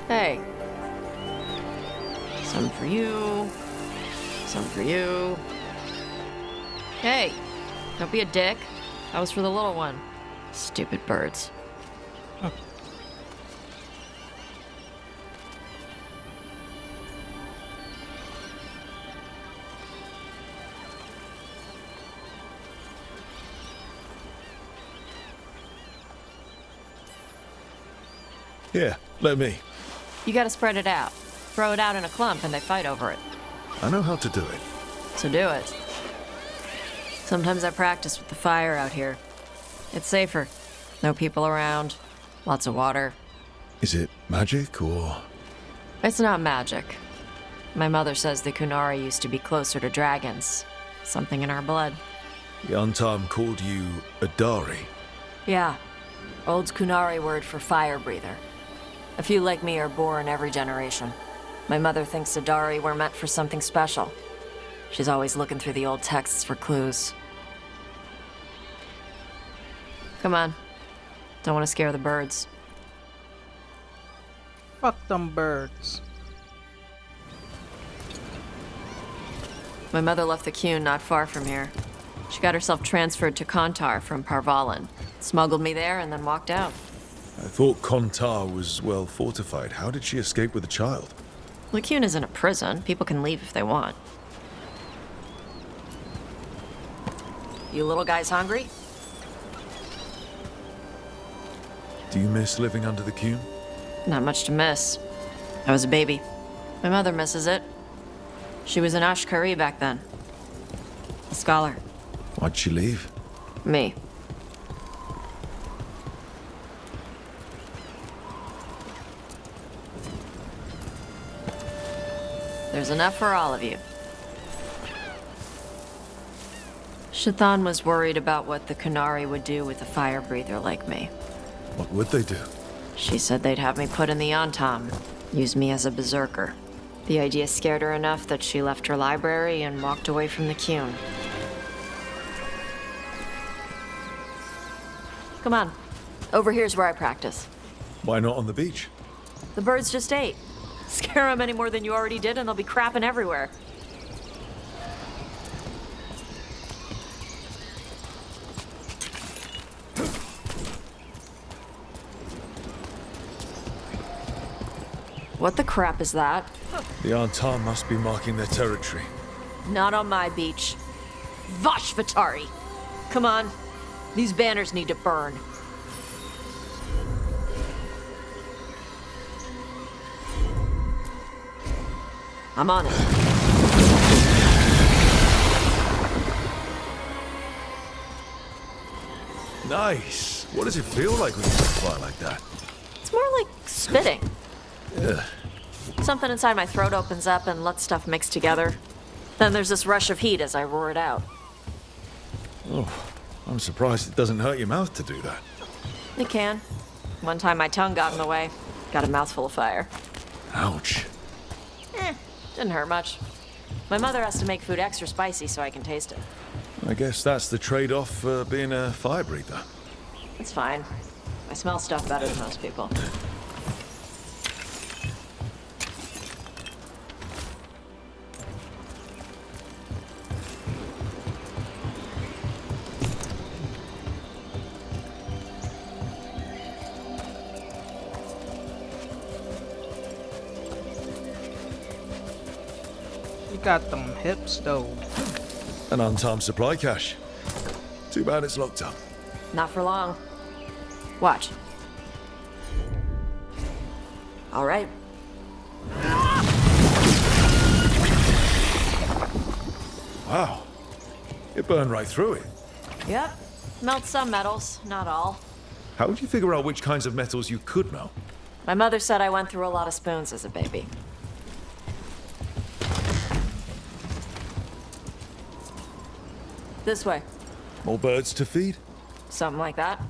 Hey. Some for you. Some for you. Hey, don't be a dick. That was for the little one. Stupid birds. Here, let me. You gotta spread it out. Throw it out in a clump and they fight over it. I know how to do it. So do it. Sometimes I practice with the fire out here. It's safer. No people around. Lots of water. Is it magic or... It's not magic. My mother says the Kunari used to be closer to dragons. Something in our blood. The Untarm called you a Dari? Yeah. Old Kunari word for fire breather. A few like me are born every generation. My mother thinks the Dari were meant for something special. She's always looking through the old texts for clues. Come on. Don't want to scare the birds. Fuck them birds. My mother left the Qun not far from here. She got herself transferred to Kontar from Parvalan. Smuggled me there and then walked out. I thought Kontar was well fortified. How did she escape with a child? Lacune isn't a prison. People can leave if they want. You little guys hungry? Do you miss living under the Cume? Not much to miss. I was a baby. My mother misses it. She was an Ashkari back then. A scholar. Why'd she leave? Me. There's enough for all of you. Shathan was worried about what the Qunari would do with a fire breather like me. What would they do? She said they'd have me put in the Antam, use me as a berserker. The idea scared her enough that she left her library and walked away from the Qun. Come on. Over here's where I practice. Why not on the beach? The birds just ate. Scare them any more than you already did and they'll be crapping everywhere. What the crap is that? The Antar must be marking their territory. Not on my beach. Vashvatari! Come on. These banners need to burn. I'm on it. Nice. What does it feel like when you set fire like that? It's more like spitting. Ugh. Something inside my throat opens up and lets stuff mix together. Then there's this rush of heat as I roar it out. Oh, I'm surprised it doesn't hurt your mouth to do that. It can. One time my tongue got in the way. Got a mouthful of fire. Ouch. Didn't hurt much. My mother has to make food extra spicy so I can taste it. I guess that's the trade-off for being a fire breather. It's fine. I smell stuff better than most people. You got them hips though. An untimed supply cache. Too bad it's locked up. Not for long. Watch. All right. Wow. It burned right through it. Yep. Melts some metals, not all. How would you figure out which kinds of metals you could melt? My mother said I went through a lot of spoons as a baby. This way. More birds to feed? Something like that.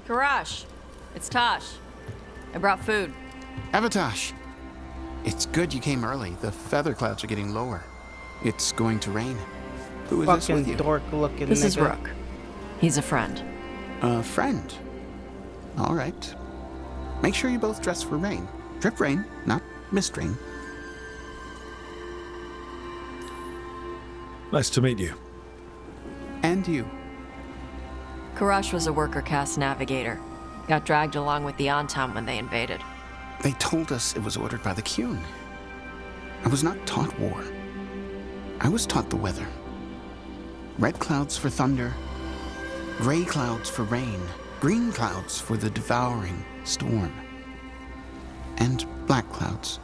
Karash, it's Tosh. I brought food. Avatosh, it's good you came early. The feather clouds are getting lower. It's going to rain. Who is this with Fucking you? dork looking This is nigga. Rook. He's a friend. A friend. All right. Make sure you both dress for rain. Drip rain, not mist rain. Nice to meet you. And you. Karash was a worker caste navigator. Got dragged along with the Antam when they invaded. They told us it was ordered by the Qun. I was not taught war. I was taught the weather. Red clouds for thunder, gray clouds for rain, green clouds for the devouring storm, and black clouds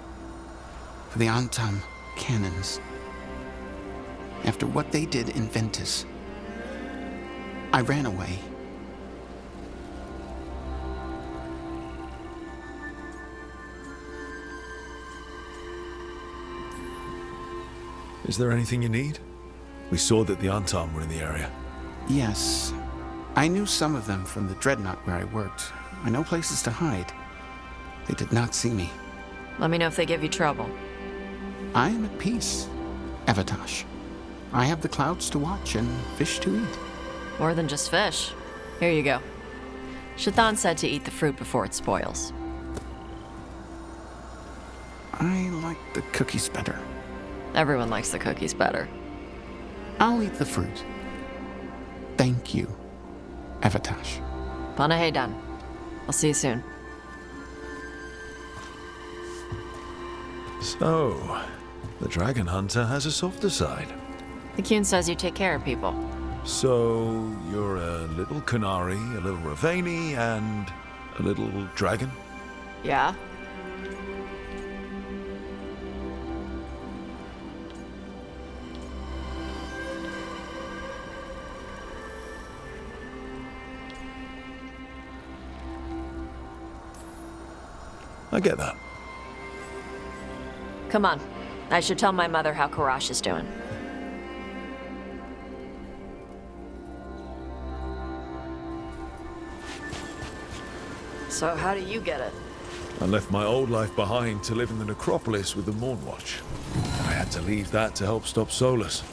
for the Antam cannons. After what they did in Ventus, I ran away. Is there anything you need? We saw that the Antam were in the area. Yes. I knew some of them from the Dreadnought where I worked. I know places to hide. They did not see me. Let me know if they give you trouble. I am at peace, Avatosh. I have the clouds to watch and fish to eat. More than just fish. Here you go. Shathan said to eat the fruit before it spoils. I like the cookies better. Everyone likes the cookies better. I'll eat the fruit. Thank you, Evatash. Panaheydan. I'll see you soon. So, the Dragon Hunter has a softer side. The Kyun says you take care of people. So, you're a little Qunari, a little Ravani, and a little dragon? Yeah? I get that. Come on. I should tell my mother how Karash is doing. So how do you get it? I left my old life behind to live in the necropolis with the Mournwatch. I had to leave that to help stop Solus.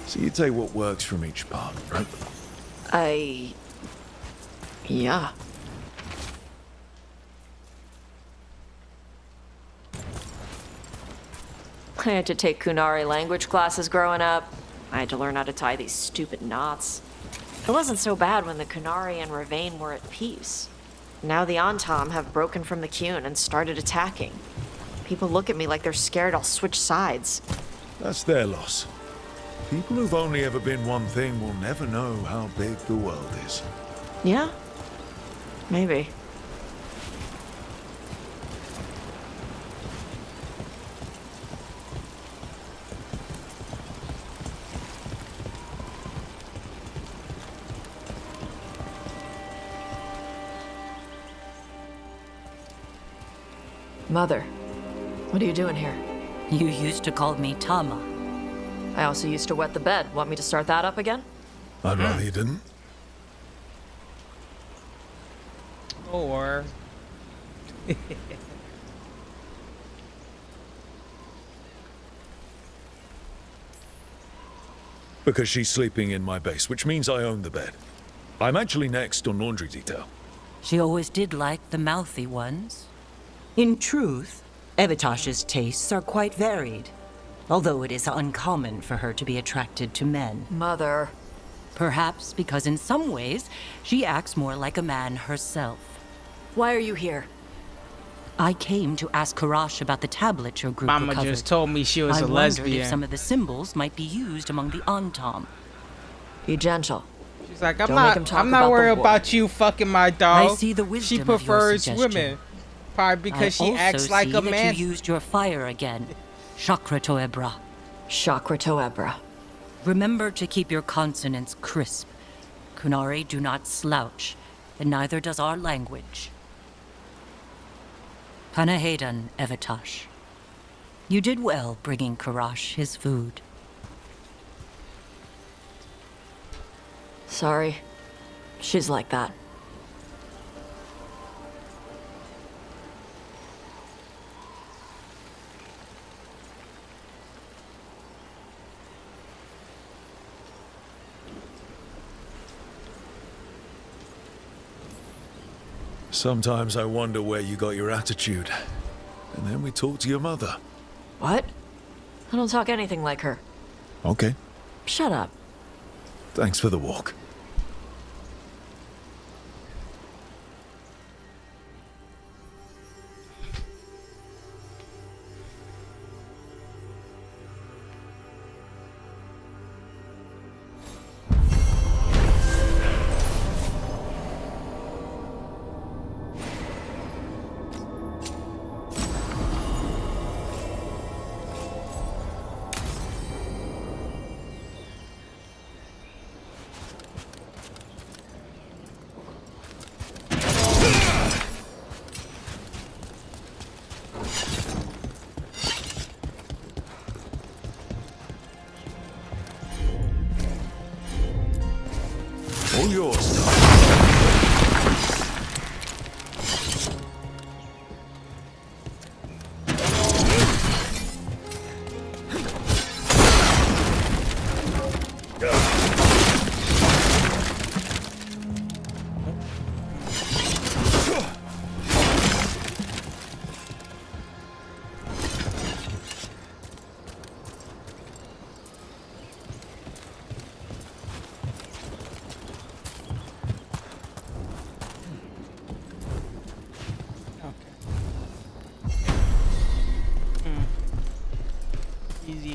So you take what works from each part, right? Yeah. I had to take Qunari language classes growing up. I had to learn how to tie these stupid knots. It wasn't so bad when the Qunari and Ravane were at peace. Now the Antam have broken from the Kyun and started attacking. People look at me like they're scared I'll switch sides. That's their loss. People who've only ever been one thing will never know how big the world is. Yeah? Maybe. Mother, what are you doing here? You used to call me Tama. I also used to wet the bed. Want me to start that up again? I'd rather you didn't. Or Because she's sleeping in my base, which means I own the bed. I'm actually next on laundry detail. She always did like the mouthy ones. In truth, Evitash's tastes are quite varied, although it is uncommon for her to be attracted to men. Mother. Perhaps because in some ways, she acts more like a man herself. Why are you here? I came to ask Karash about the tablet your group Mama recovered. just told me she was I a wondered lesbian. if some of the symbols might be used among the Antam. Be gentle. She's like, Don't make him talk I'm about not the worried war. about you fucking my dog. I see the wisdom She of your prefers suggestion. women. Probably because I she acts also like see a that man. you used your fire again. Chakra Toebra. Chakra Toebra. Remember to keep your consonants crisp. Qunari do not slouch, and neither does our language. Panaheydan, Evitash. You did well bringing Karash his food. Sorry. She's like that. Sometimes I wonder where you got your attitude. And then we talk to your mother. What? I don't talk anything like her. Okay. Shut up. Thanks for the walk.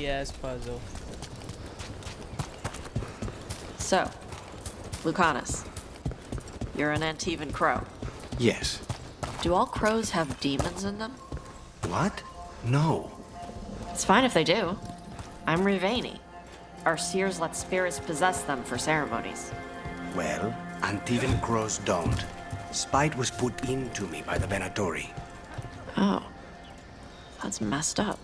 ass puzzle. So, Lucanus, you're an Antivan crow. Yes. Do all crows have demons in them? What? No. It's fine if they do. I'm Rivani. Our seers let spirits possess them for ceremonies. Well, Antivan crows don't. Spite was put into me by the Venatori. Oh. That's messed up.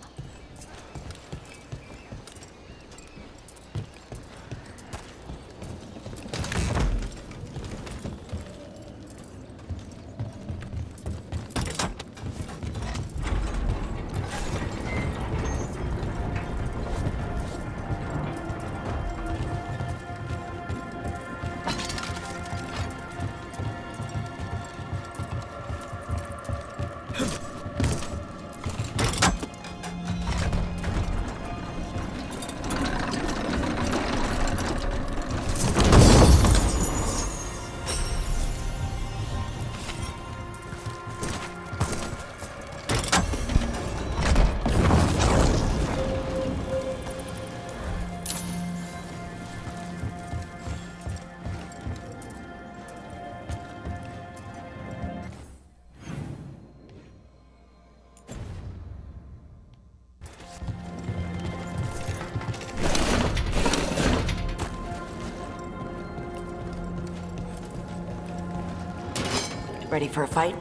Ready for a fight?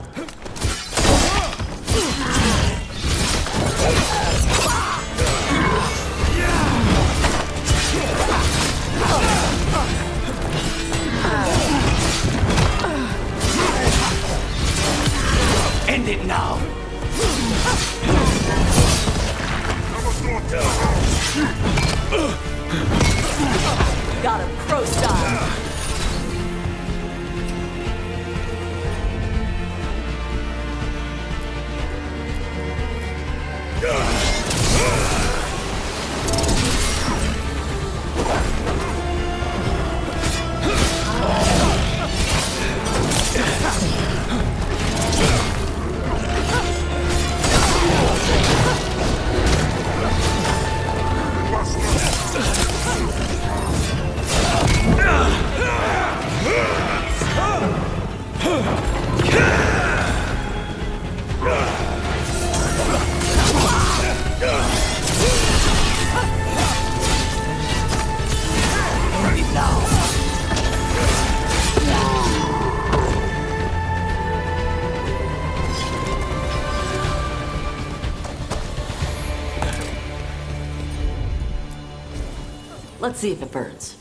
End it now! Got him, crow style! Let's see if it burns.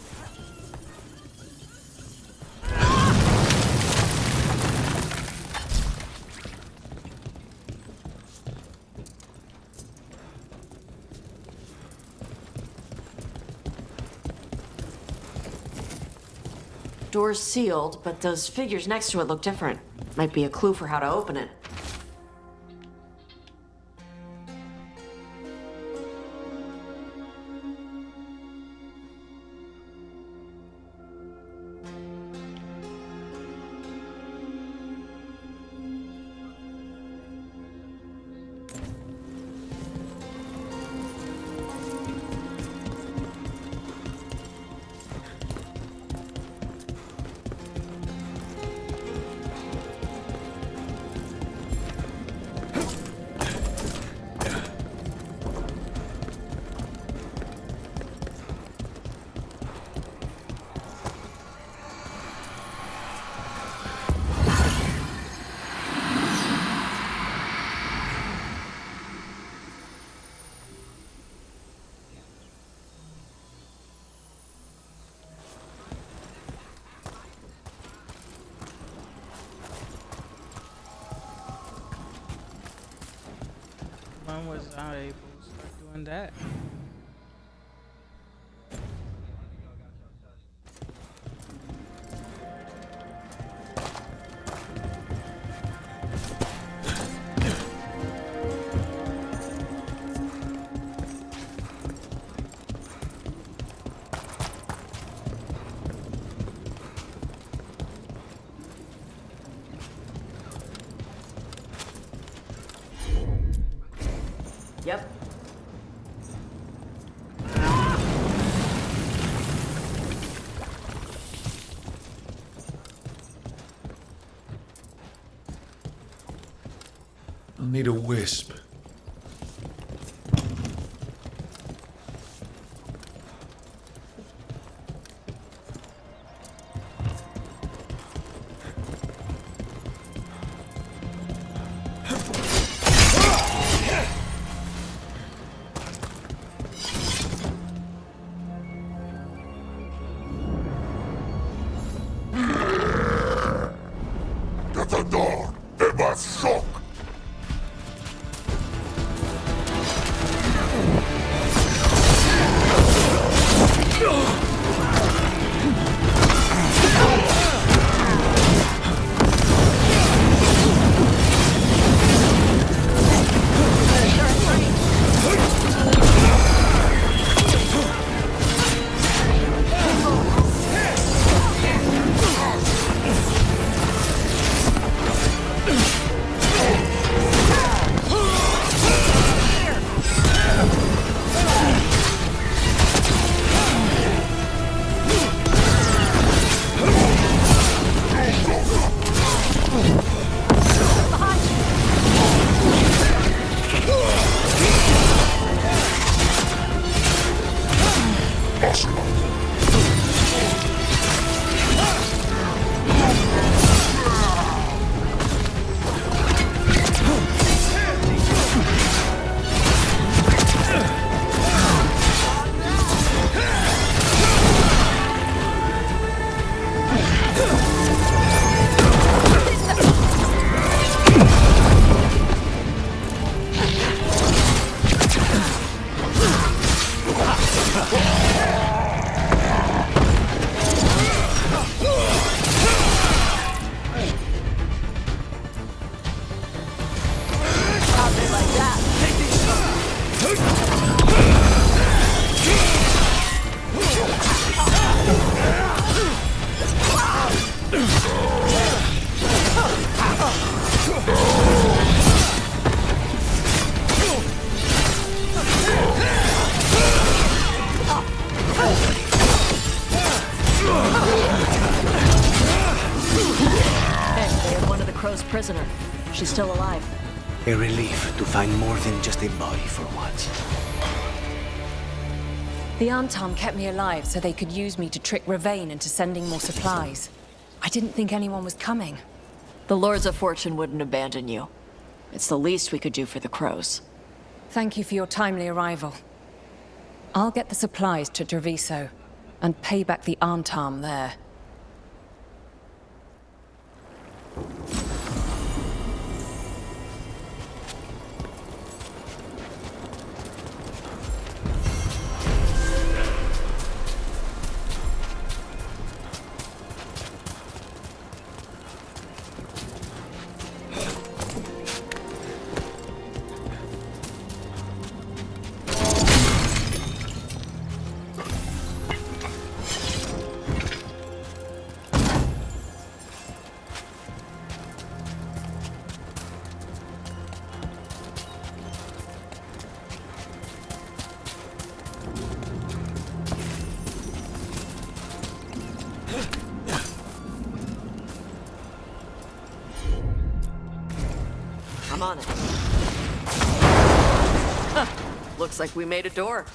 Door's sealed, but those figures next to it look different. Might be a clue for how to open it. When was I able to start doing that? Yep. I need a wisp. Prisoner. She's still alive. A relief to find more than just a body for once. The Antom kept me alive so they could use me to trick Ravain into sending more supplies. I didn't think anyone was coming. The Lords of Fortune wouldn't abandon you. It's the least we could do for the Crows. Thank you for your timely arrival. I'll get the supplies to Treviso and pay back the Antom there. I'm on it. Huh. Looks like we made a door.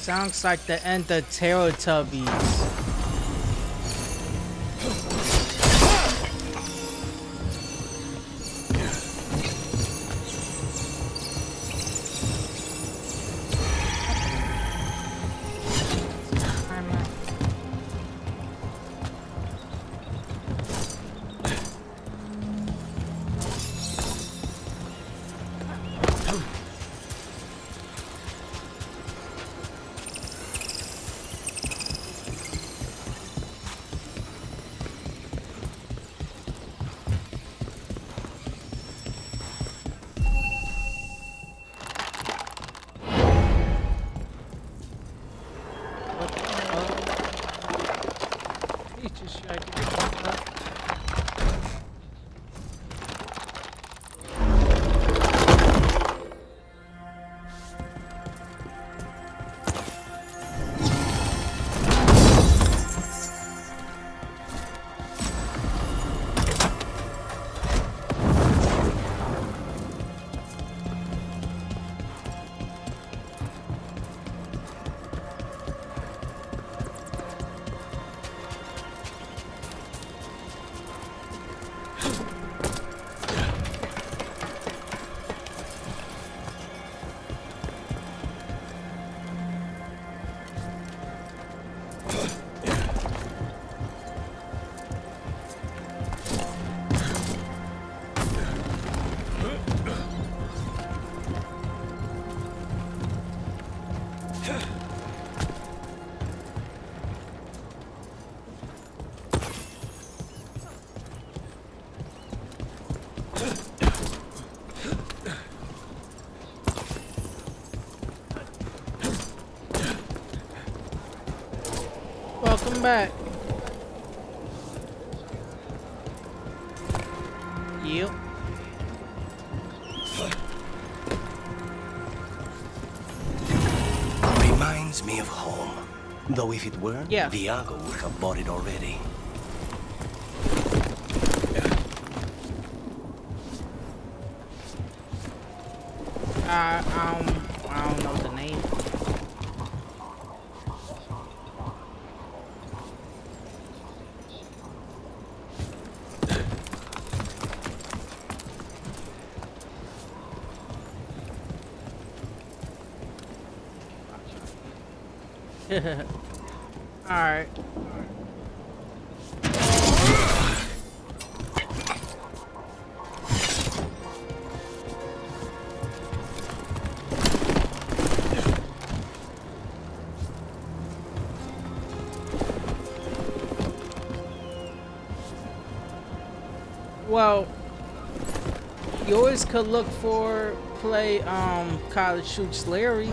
Sounds like the end of Teletubbies. Come back. Yep. Reminds me of home. Though if it were, Yeah. Viago would have bought it already. I don't know the name. All right. Well, you always could look for play College Shoots Larry.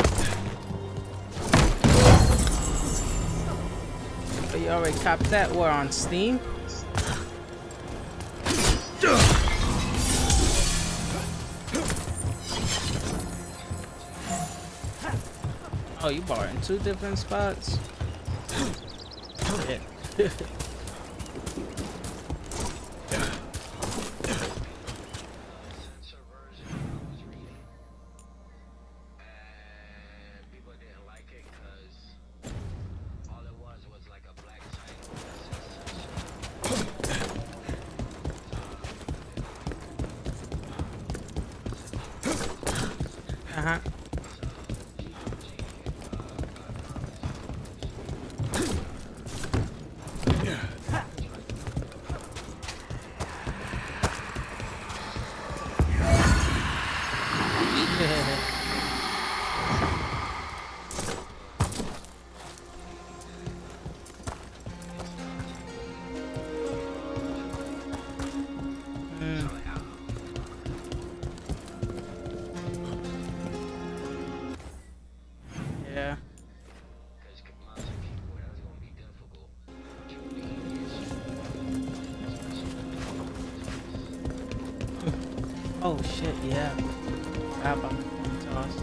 But you already copped that. What, on Steam? Oh, you bought it in 2 different spots? Shit. Uh-huh. Yeah. Oh shit, yeah. How about the coin toss?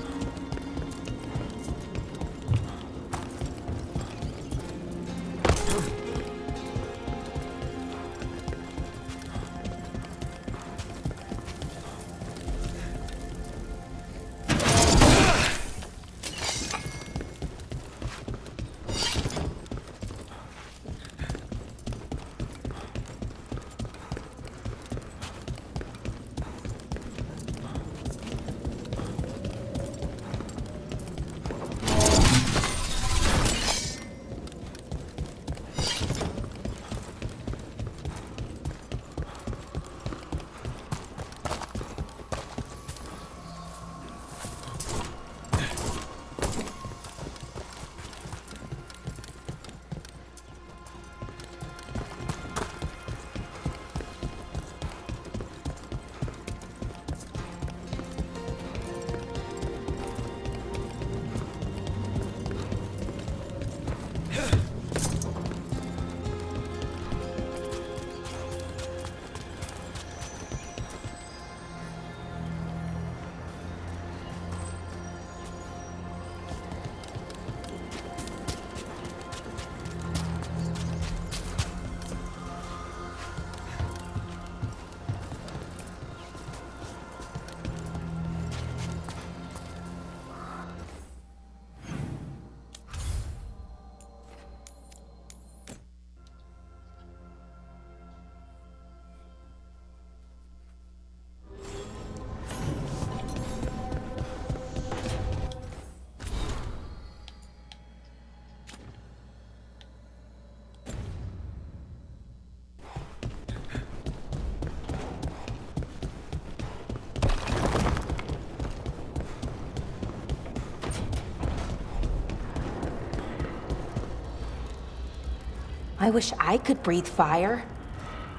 I wish I could breathe fire.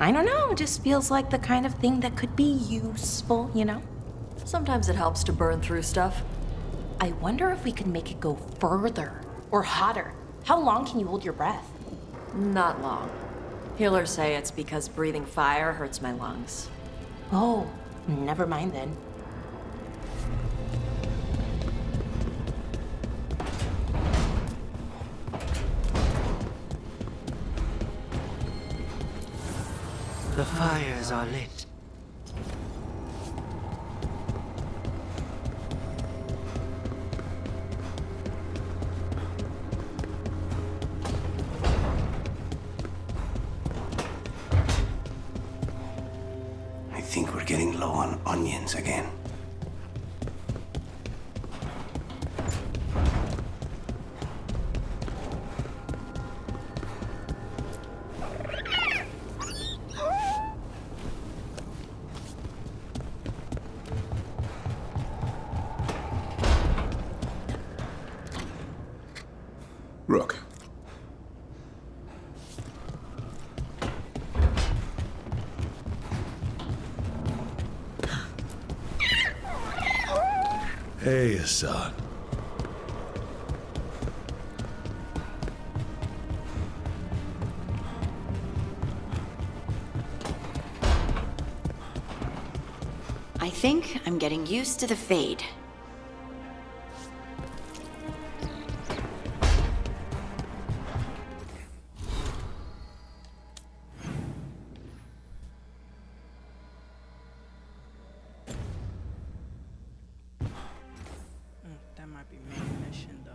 I don't know, it just feels like the kind of thing that could be useful, you know? Sometimes it helps to burn through stuff. I wonder if we could make it go further or hotter. How long can you hold your breath? Not long. Healers say it's because breathing fire hurts my lungs. Oh, never mind then. The fires are lit. I think we're getting low on onions again. Rook. Hey, Hassan. I think I'm getting used to the fade. That might be main mission though.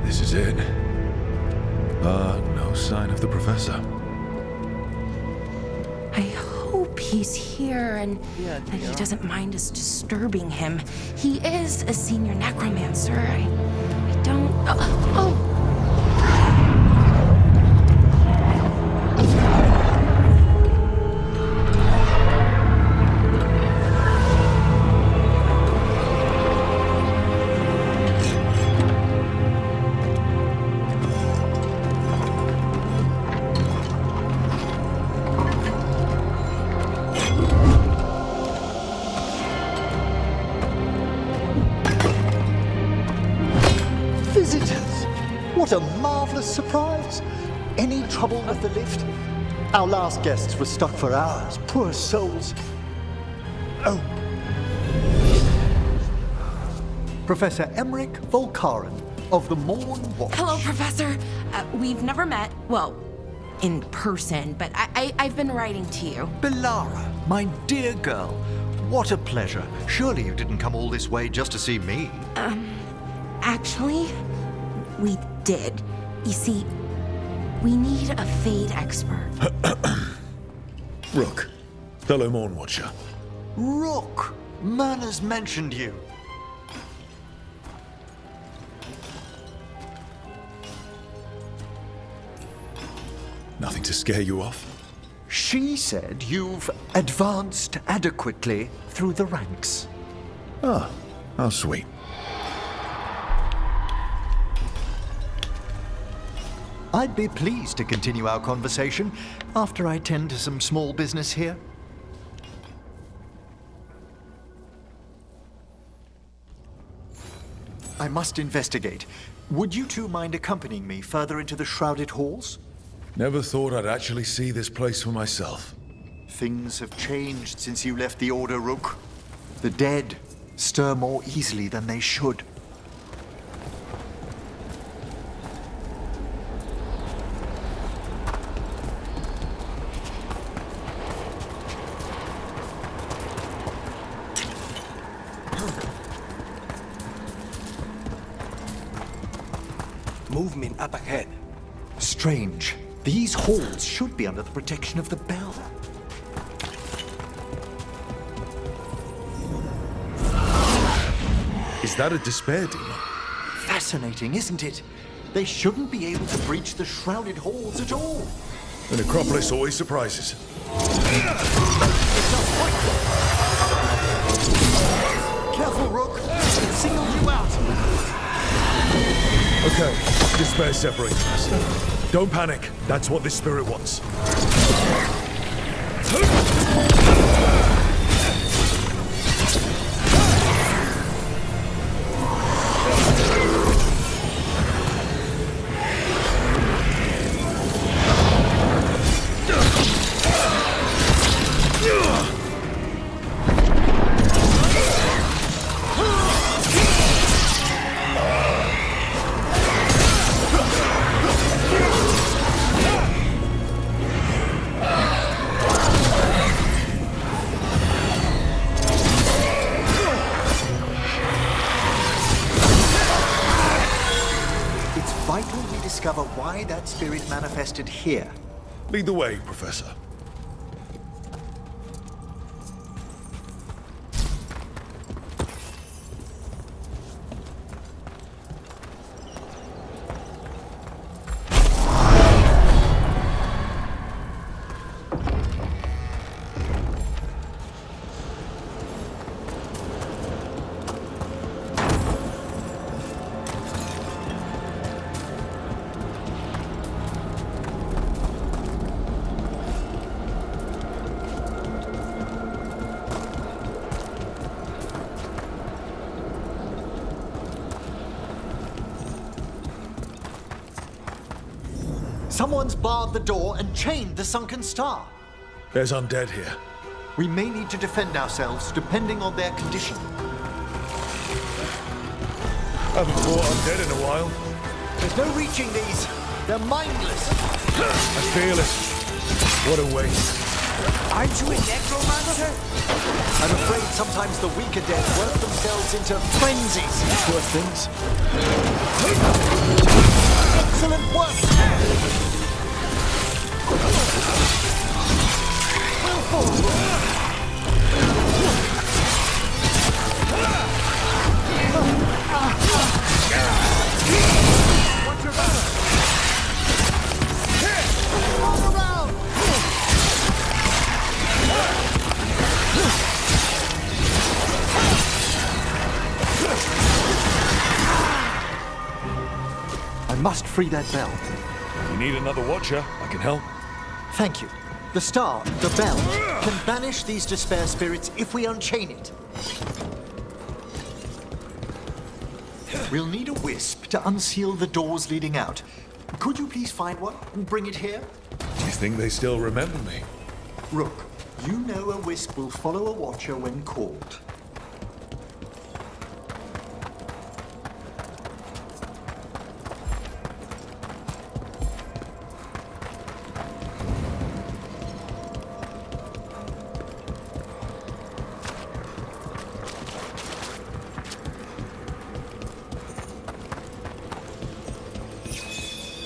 This is it. No sign of the professor. I hope he's here and that he doesn't mind us disturbing him. He is a senior necromancer. I don't. Oh! Visitors! What a marvelous surprise! Any trouble with the lift? Our last guests were stuck for hours. Poor souls. Oh. Professor Emmerich Volkaren of the Morn Watch. Hello, Professor. We've never met. Well, in person, but I've been writing to you. Belara, my dear girl. What a pleasure. Surely you didn't come all this way just to see me. Actually, we did. You see, we need a Fade expert. Rook, fellow Morn Watcher. Rook! Myrna's mentioned you. Nothing to scare you off? She said you've advanced adequately through the ranks. Ah, how sweet. I'd be pleased to continue our conversation after I tend to some small business here. I must investigate. Would you two mind accompanying me further into the shrouded halls? Never thought I'd actually see this place for myself. Things have changed since you left the Order, Rook. The dead stir more easily than they should. Movement up ahead. Strange. These halls should be under the protection of the bell. Is that a despair demon? Fascinating, isn't it? They shouldn't be able to breach the shrouded halls at all. The necropolis always surprises. Careful, Rook. It singled you out. Okay, despair separates us. Don't panic. That's what this spirit wants. Discover why that spirit manifested here. Lead the way, Professor. Someone's barred the door and chained the sunken star. There's undead here. We may need to defend ourselves depending on their condition. Haven't fought undead in a while. There's no reaching these. They're mindless. I feel it. What a waste. Aren't you a necromancer? I'm afraid sometimes the weaker dead work themselves into frenzies. Poor things. Excellent work! Watch your back! All around! I must free that bell. You need another watcher. I can help. Thank you. The star, the bell, can banish these despair spirits if we unchain it. We'll need a wisp to unseal the doors leading out. Could you please find one and bring it here? Do you think they still remember me? Rook, you know a wisp will follow a watcher when called.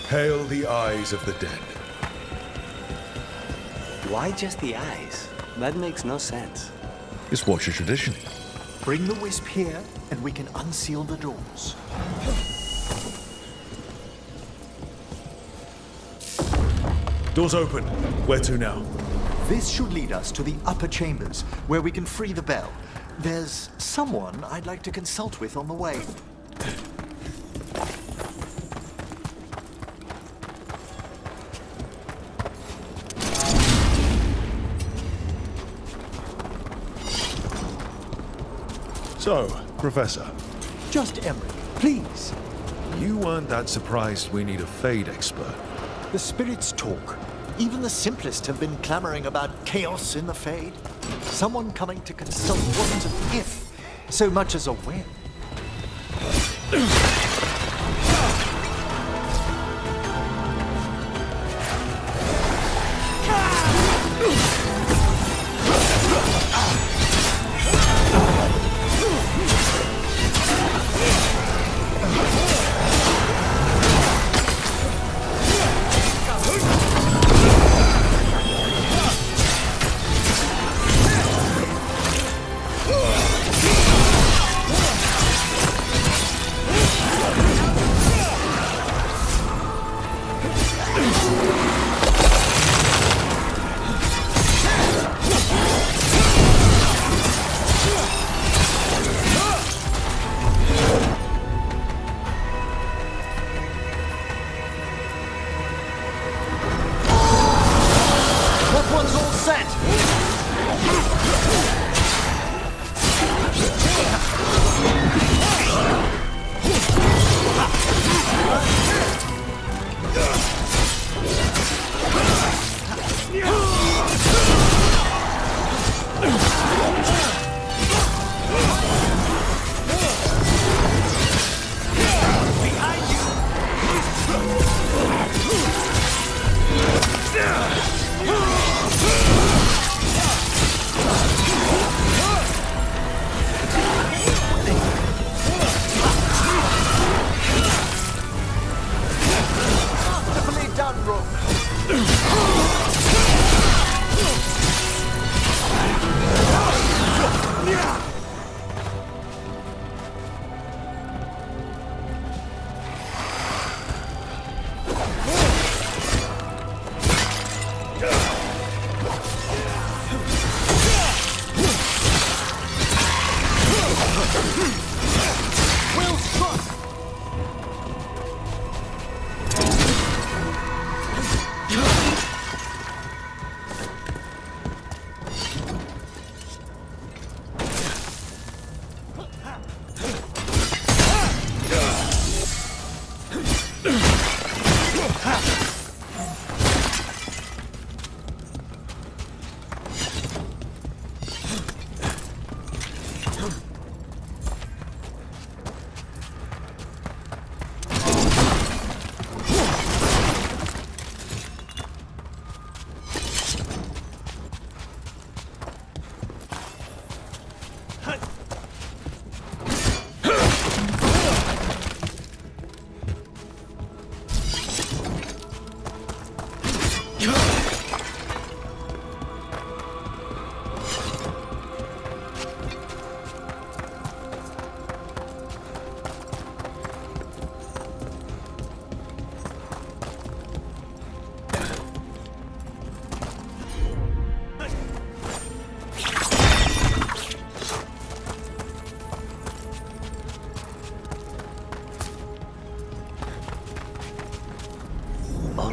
Hail the eyes of the dead. Why just the eyes? That makes no sense. It's Watcher tradition. Bring the wisp here, and we can unseal the doors. Doors open. Where to now? This should lead us to the upper chambers, where we can free the bell. There's someone I'd like to consult with on the way. So, Professor. Just Emmerich, please. You weren't that surprised we need a Fade expert. The spirits talk. Even the simplest have been clamoring about chaos in the Fade. Someone coming to consult wasn't an if, so much as a when.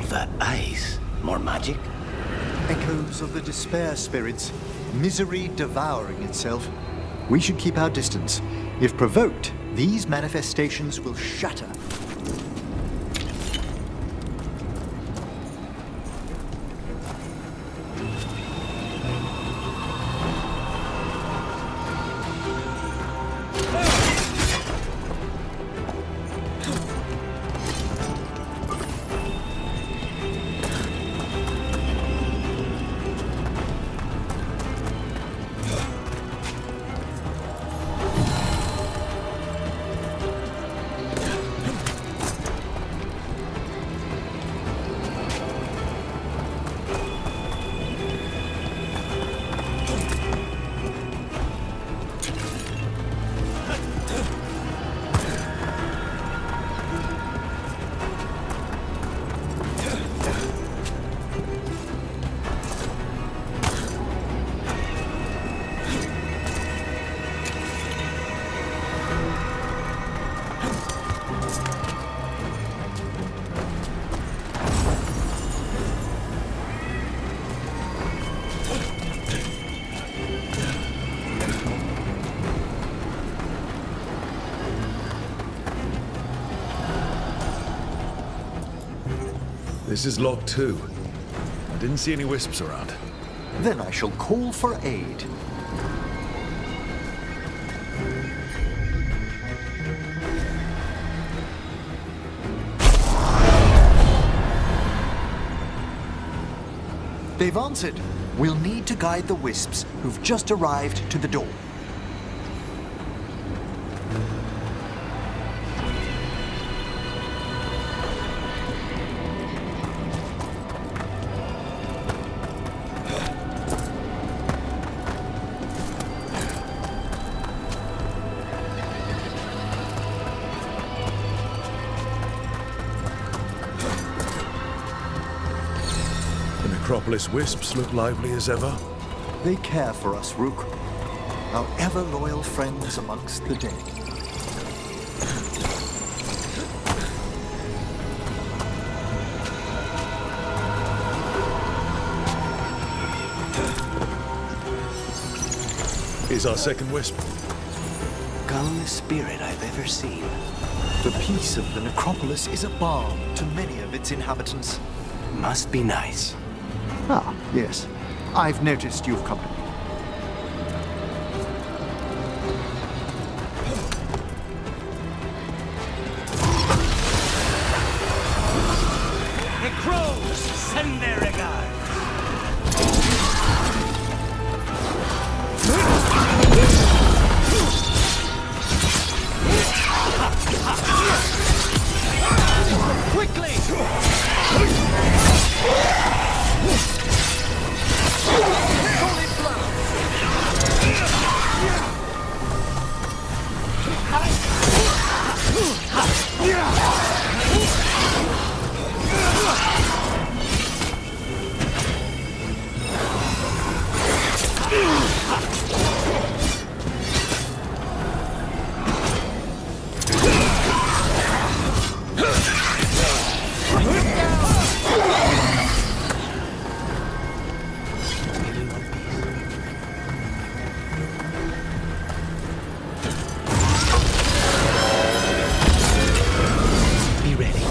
That ice. More magic? Echoes of the despair spirits, misery devouring itself. We should keep our distance. If provoked, these manifestations will shatter. This is log 2. I didn't see any wisps around. Then I shall call for aid. They've answered. We'll need to guide the wisps who've just arrived to the door. The Necropolis wisps look lively as ever. They care for us, Rook. Our ever-loyal friends amongst the dead. Here's our second wisp. Gullest spirit I've ever seen. The peace of the Necropolis is a balm to many of its inhabitants. Must be nice. Ah, yes. I've noticed you've company. The crows send their regards. Quickly! Be ready.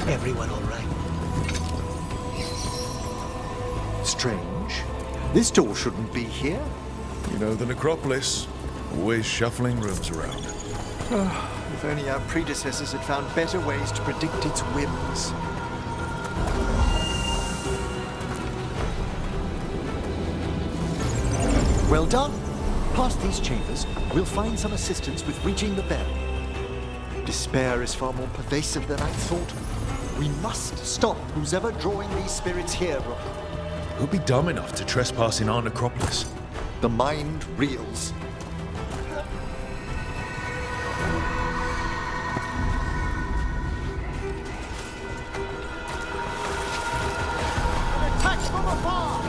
Everyone all right? Strange. This door shouldn't be here. You know, the Necropolis, always shuffling rooms around. If only our predecessors had found better ways to predict its whims. Well done. Past these chambers, we'll find some assistance with reaching the bell. Despair is far more pervasive than I thought. We must stop who's ever drawing these spirits here, Rook. Who'd be dumb enough to trespass in our Necropolis? The mind reels. An attack from afar!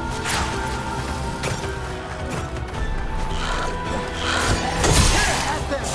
At them!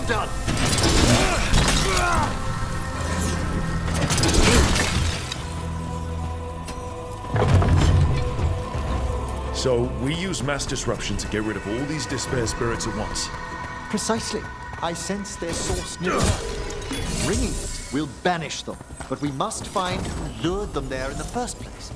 done! So, we use mass disruption to get rid of all these despair spirits at once. Precisely. I sense their source nearby. Ringing it will banish them, but we must find who lured them there in the first place.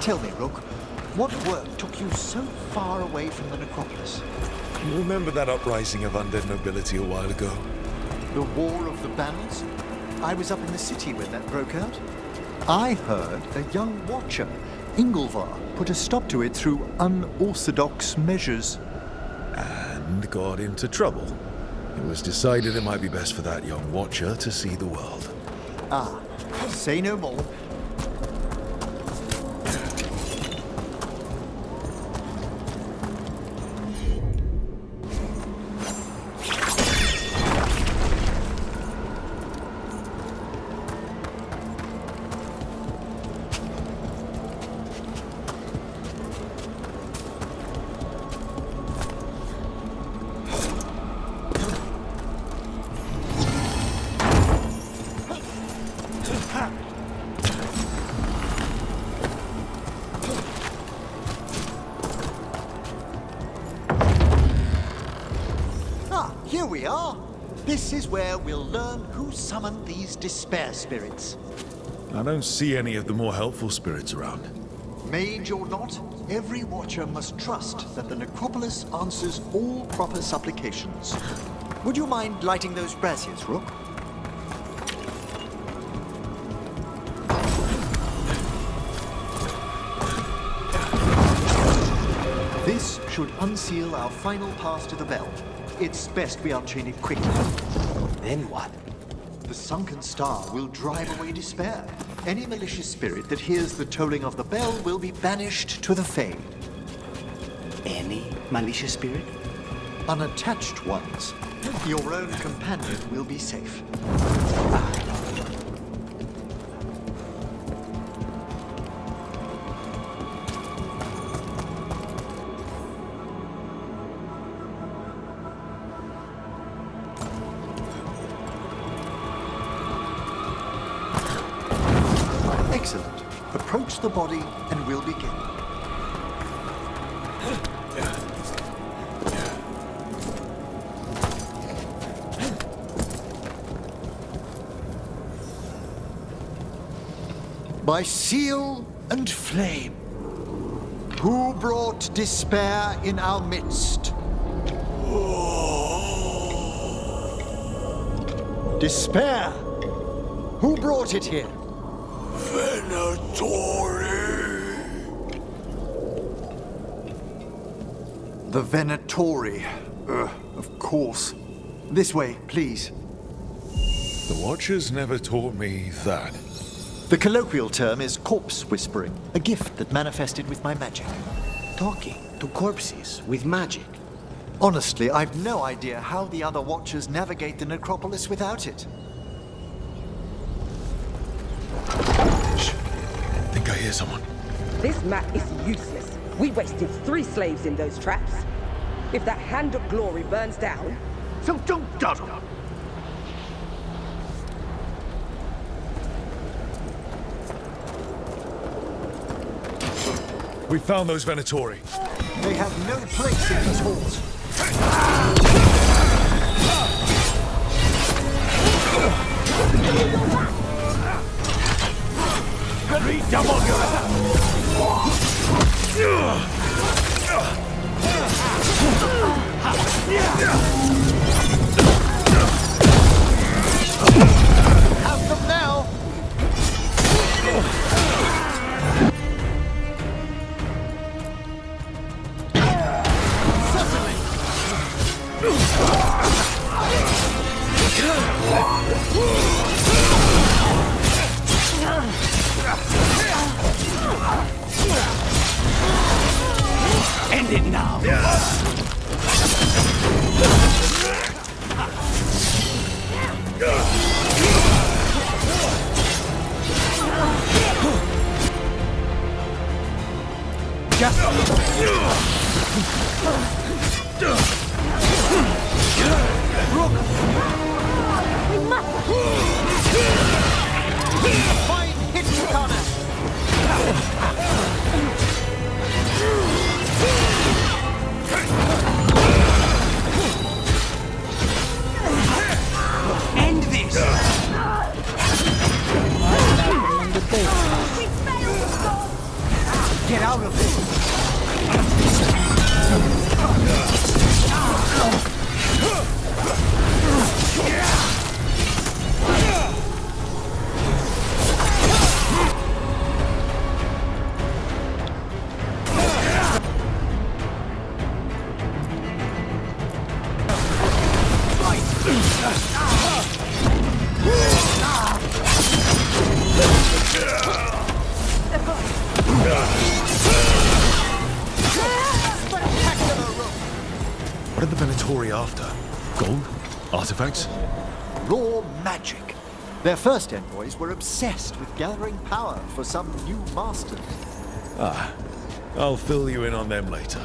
Tell me, Rook, what work took you so far away from the necropolis? You remember that uprising of undead nobility a while ago? The War of the Banners? I was up in the city when that broke out. I heard a young watcher, Ingolvar, put a stop to it through unorthodox measures. And got into trouble. It was decided it might be best for that young watcher to see the world. Ah, say no more. Here we are. This is where we'll learn who summoned these despair spirits. I don't see any of the more helpful spirits around. Mage or not, every watcher must trust that the necropolis answers all proper supplications. Would you mind lighting those braziers, Rook? This should unseal our final pass to the bell. It's best we unchain it quickly. Then what? The sunken star will drive away despair. Any malicious spirit that hears the tolling of the bell will be banished to the Fae. Any malicious spirit? Unattached ones. Your own companion will be safe. Excellent. Approach the body and we'll begin. By seal and flame, who brought despair in our midst? Despair! Who brought it here? Venatori! The Venatori. Of course. This way, please. The Watchers never taught me that. The colloquial term is corpse whispering, a gift that manifested with my magic. Talking to corpses with magic. Honestly, I've no idea how the other Watchers navigate the necropolis without it. Shh. I think I hear someone. This map is useless. We wasted 3 slaves in those traps. If that Hand of Glory burns down... So don't dawdle! We found those Venatori. They have no place in these halls. Redouble Have them now! with it now. Fine hit, Connor! End this! Get out of this! What are the Venatori after? Gold? Artifacts? Raw magic. Their first envoys were obsessed with gathering power for some new masters. Ah, I'll fill you in on them later.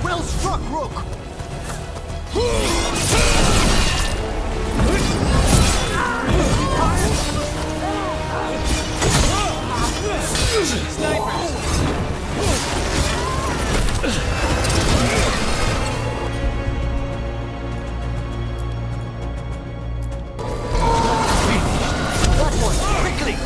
Well struck, Rook! That one, quickly!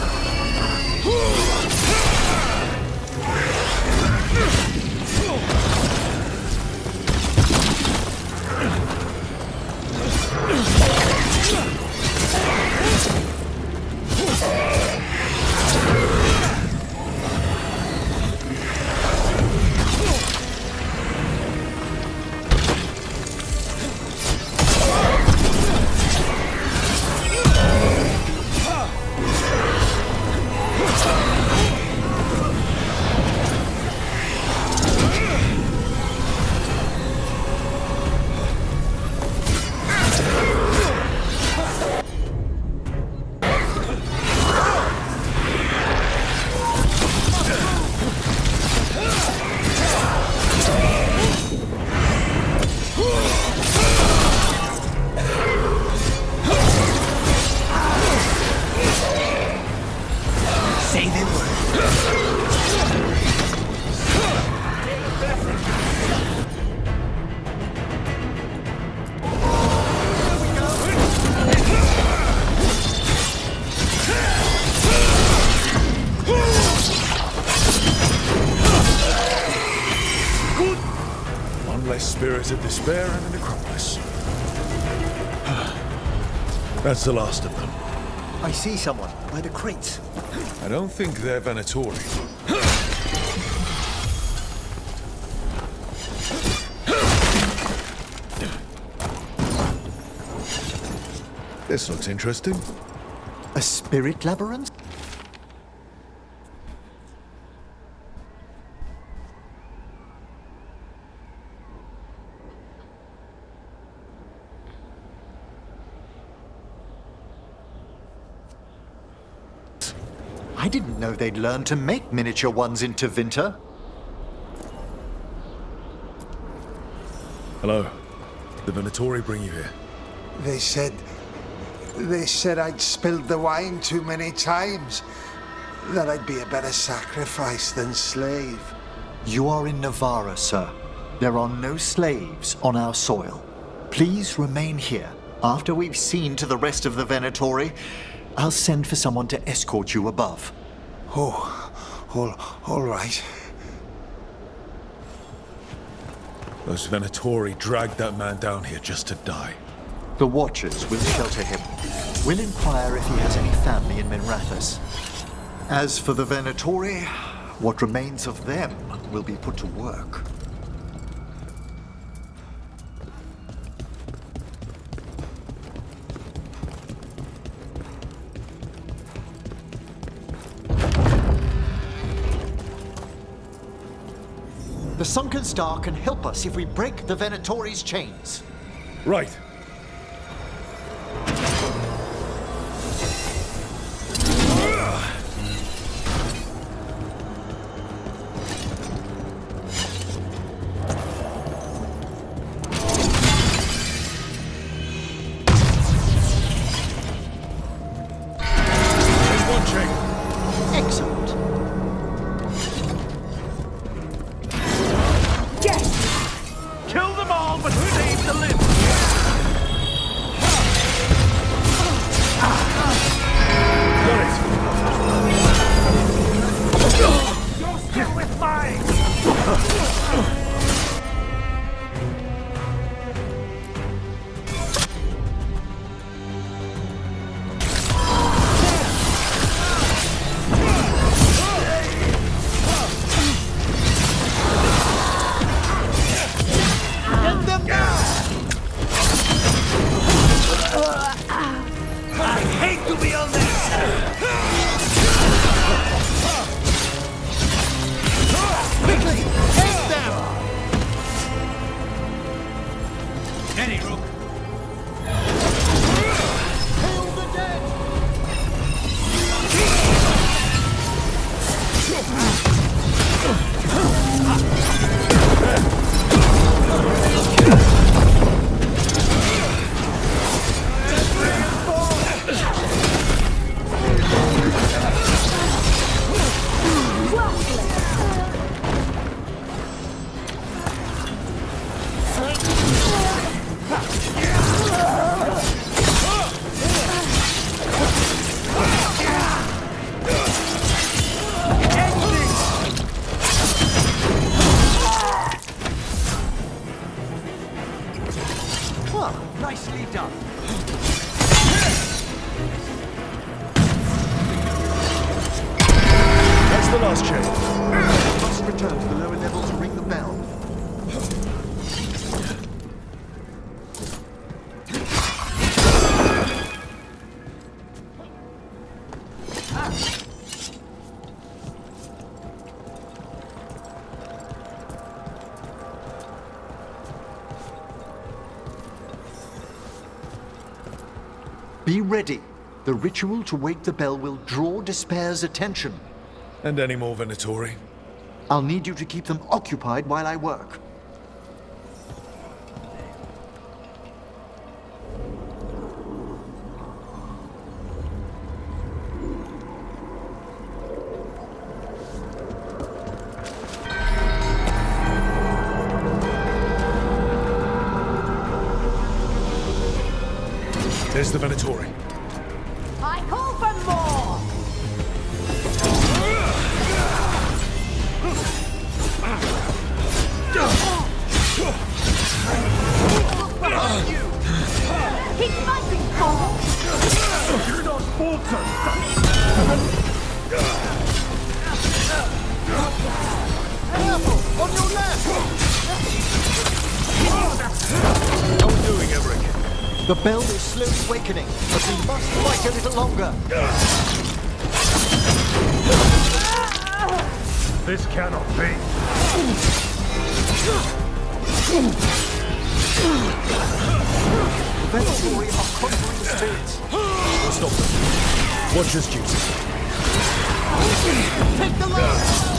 Say the word. One less spirit of despair and the necropolis. That's the last of them. I see someone by the crates. I don't think they're Venatori. This looks interesting. A spirit labyrinth? I didn't know they'd learn to make miniature ones in Tevinter. Hello. The Venatori bring you here? They said I'd spilled the wine too many times. That I'd be a better sacrifice than slave. You are in Navarra, sir. There are no slaves on our soil. Please remain here. After we've seen to the rest of the Venatori, I'll send for someone to escort you above. All right. Those Venatori dragged that man down here just to die. The Watchers will shelter him. We'll inquire if he has any family in Minrathous. As for the Venatori, what remains of them will be put to work. The Sunken Star can help us if we break the Venatori's chains. Right. Nicely done. That's the last chain. We must return to the lower levels and ring the bell. Be ready. The ritual to wake the bell will draw Despair's attention. And any more Venatori? I'll need you to keep them occupied while I work. There's the Venatori. I call for more! Keep fighting, Paul! Do not falter! Careful! On your left! How are we doing, Everic? The bell is slowly awakening, but we must fight a little longer. This cannot be. The Venatori are conjuring the spirits. Stop them. Watch this duty. Take the last!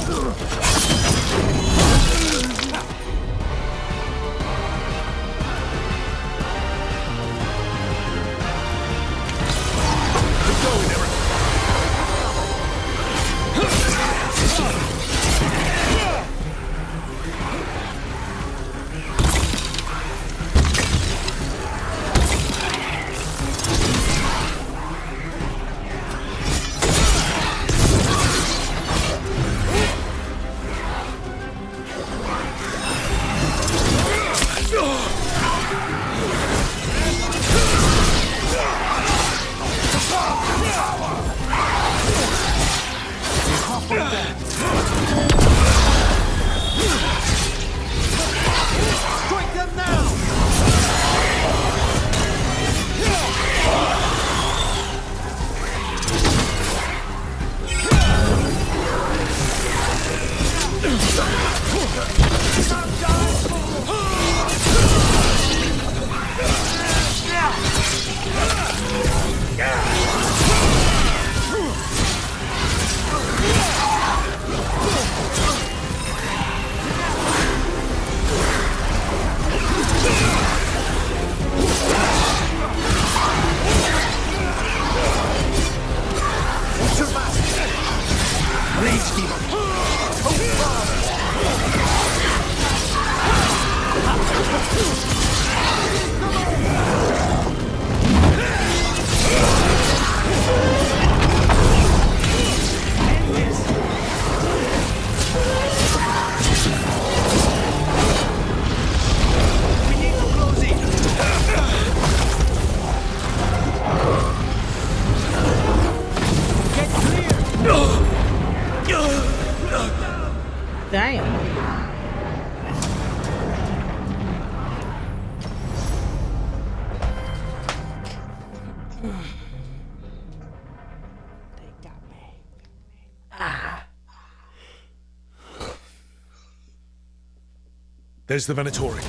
There's the Venatori.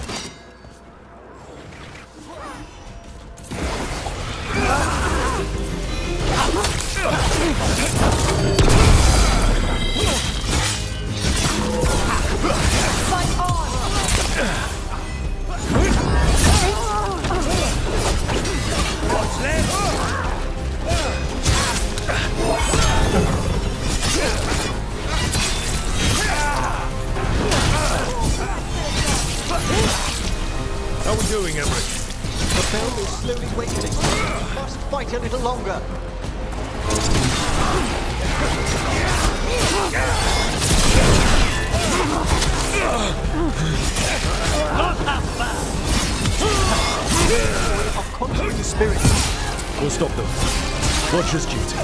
Fight on! What's left? How are we doing, Emmerich? The bell is slowly wakening. We must fight a little longer. Of conjuring spirits. We'll stop them. Watcher's duty.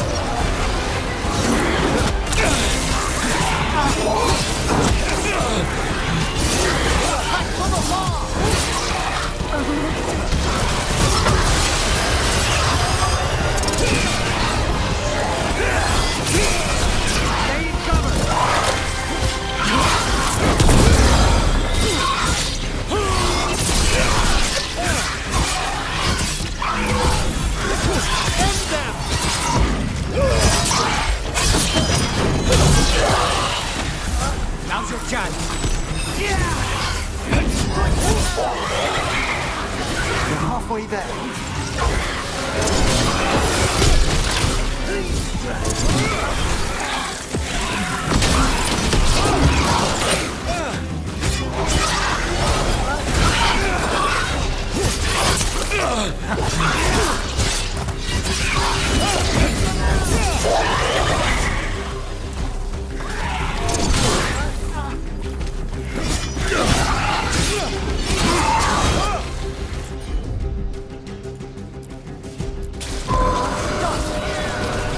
Now's your chance. We're halfway there.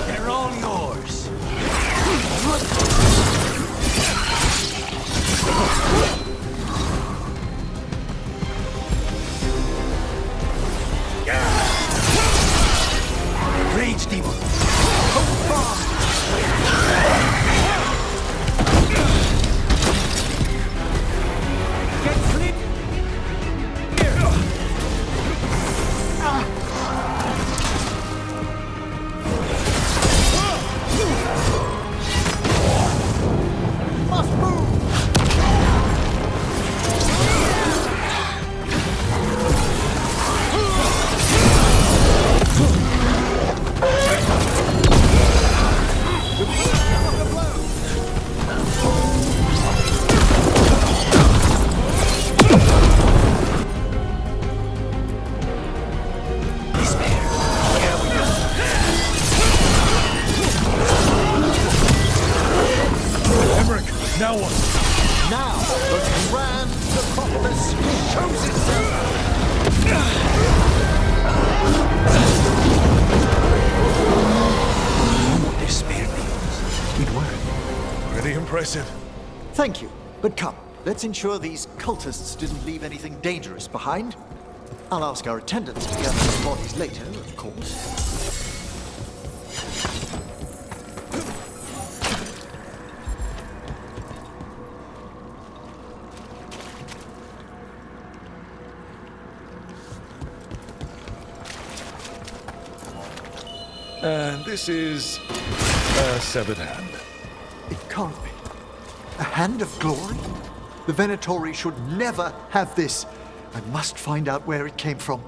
They're all yours. Rage demon. Hold fast. Get flip. Must move. Emmerich, now what? Now, the grand necropolis shows itself. They spared me. It worked. Pretty impressive. Thank you. But come, let's ensure these cultists didn't leave anything dangerous behind. I'll ask our attendants to gather the bodies later, of course. And this is a severed hand. It can't be. A hand of glory? The Venatori should never have this. I must find out where it came from.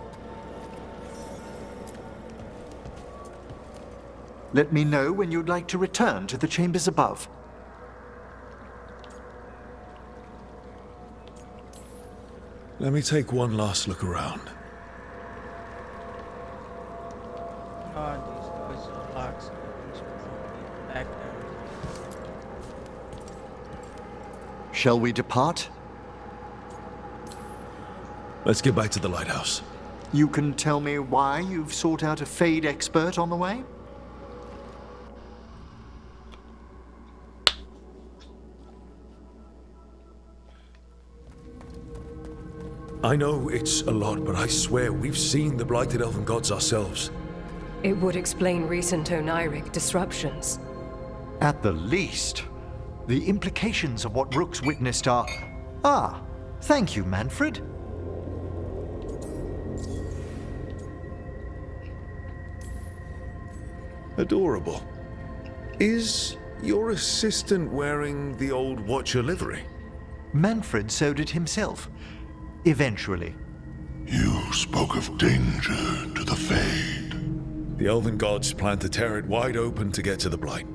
Let me know when you'd like to return to the chambers above. Let me take one last look around. Oh, these doors are locked. So we should probably back there. Shall we depart? Let's get back to the lighthouse. You can tell me why you've sought out a Fade expert on the way? I know it's a lot, but I swear we've seen the blighted elven gods ourselves. It would explain recent Oniric disruptions. At the least, the implications of what Rook's witnessed are... Ah, Thank you, Manfred. Adorable. Is your assistant wearing the old Watcher livery? Manfred sewed it himself. Eventually. You spoke of danger to the Fade. The Elven gods planned to tear it wide open to get to the Blight.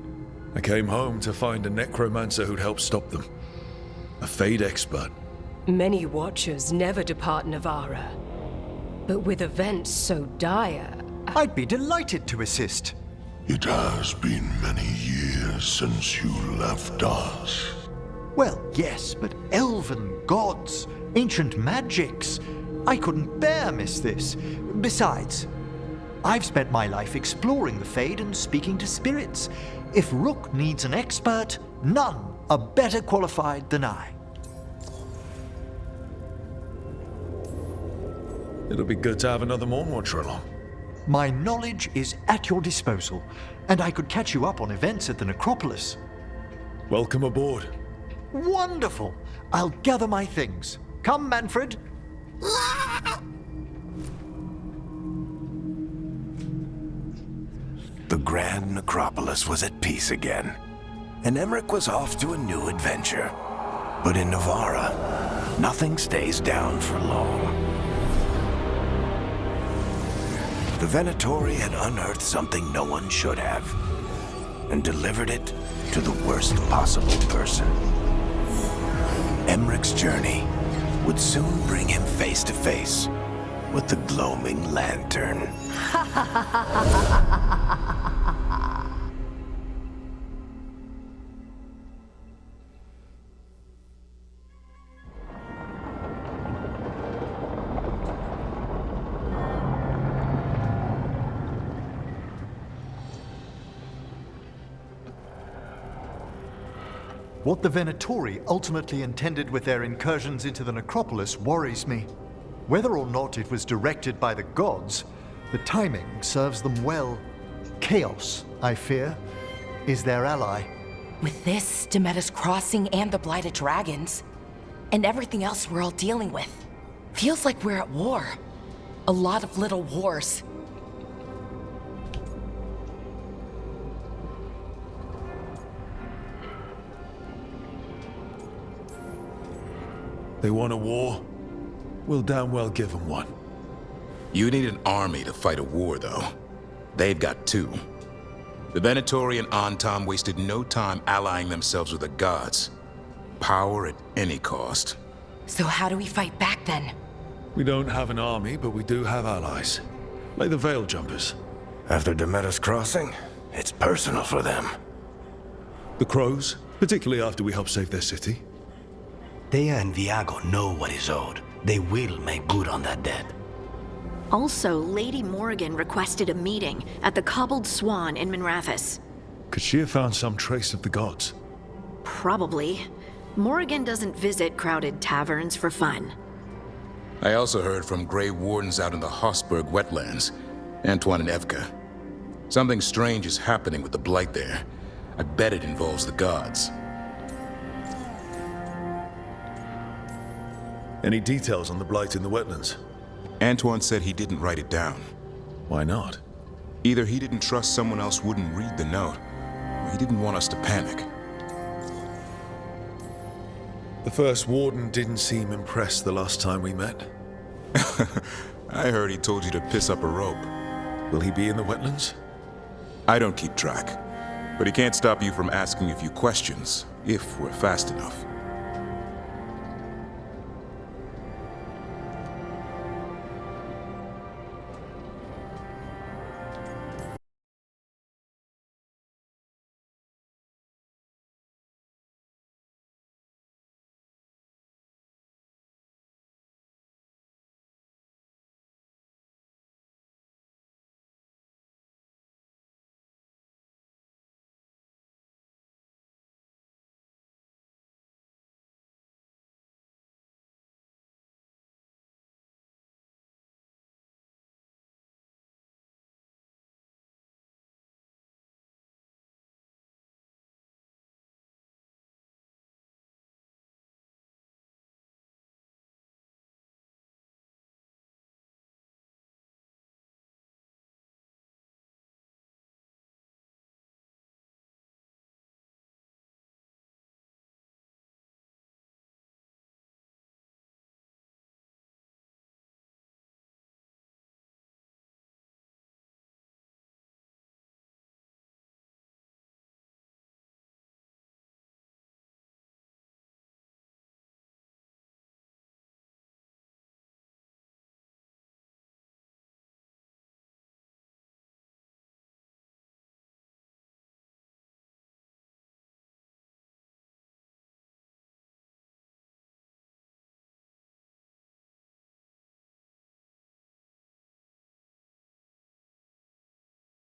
I came home to find a necromancer who'd help stop them. A Fade expert. Many Watchers never depart Navarra. But with events so dire... I'd be delighted to assist. It has been many years since you left us. Well, yes, but elven gods, ancient magics. I couldn't bear miss this. Besides, I've spent my life exploring the Fade and speaking to spirits. If Rook needs an expert, none are better qualified than I. It'll be good to have another Mournwatcher along. My knowledge is at your disposal, and I could catch you up on events at the Necropolis. Welcome aboard. Wonderful! I'll gather my things. Come, Manfred. The Grand Necropolis was at peace again, and Emmerich was off to a new adventure. But in Navarra, nothing stays down for long. The Venatori had unearthed something no one should have, and delivered it to the worst possible person. Emmerich's journey would soon bring him face to face with the Gloaming Lantern. What the Venatori ultimately intended with their incursions into the Necropolis worries me. Whether or not it was directed by the gods, the timing serves them well. Chaos, I fear, is their ally. With this, Demeter's Crossing and the Blighted Dragons, and everything else we're all dealing with, feels like we're at war. A lot of little wars. They want a war? We'll damn well give them one. You need an army to fight a war, though. They've got two. The Venatori and Antam wasted no time allying themselves with the gods. Power at any cost. So how do we fight back then? We don't have an army, but we do have allies. Like the Veil Jumpers. After Demeter's Crossing, it's personal for them. The Crows, particularly after we helped save their city. Thea and Viago know what is owed. They will make good on that debt. Also, Lady Morrigan requested a meeting at the Cobbled Swan in Minrathous. Could she have found some trace of the gods? Probably. Morrigan doesn't visit crowded taverns for fun. I also heard from Grey Wardens out in the Hossberg wetlands, Antoine and Evka. Something strange is happening with the Blight there. I bet it involves the gods. Any details on the Blight in the wetlands? Antoine said he didn't write it down. Why not? Either he didn't trust someone else wouldn't read the note, or he didn't want us to panic. The First Warden didn't seem impressed the last time we met. I heard he told you to piss up a rope. Will he be in the wetlands? I don't keep track, but he can't stop you from asking a few questions, if we're fast enough.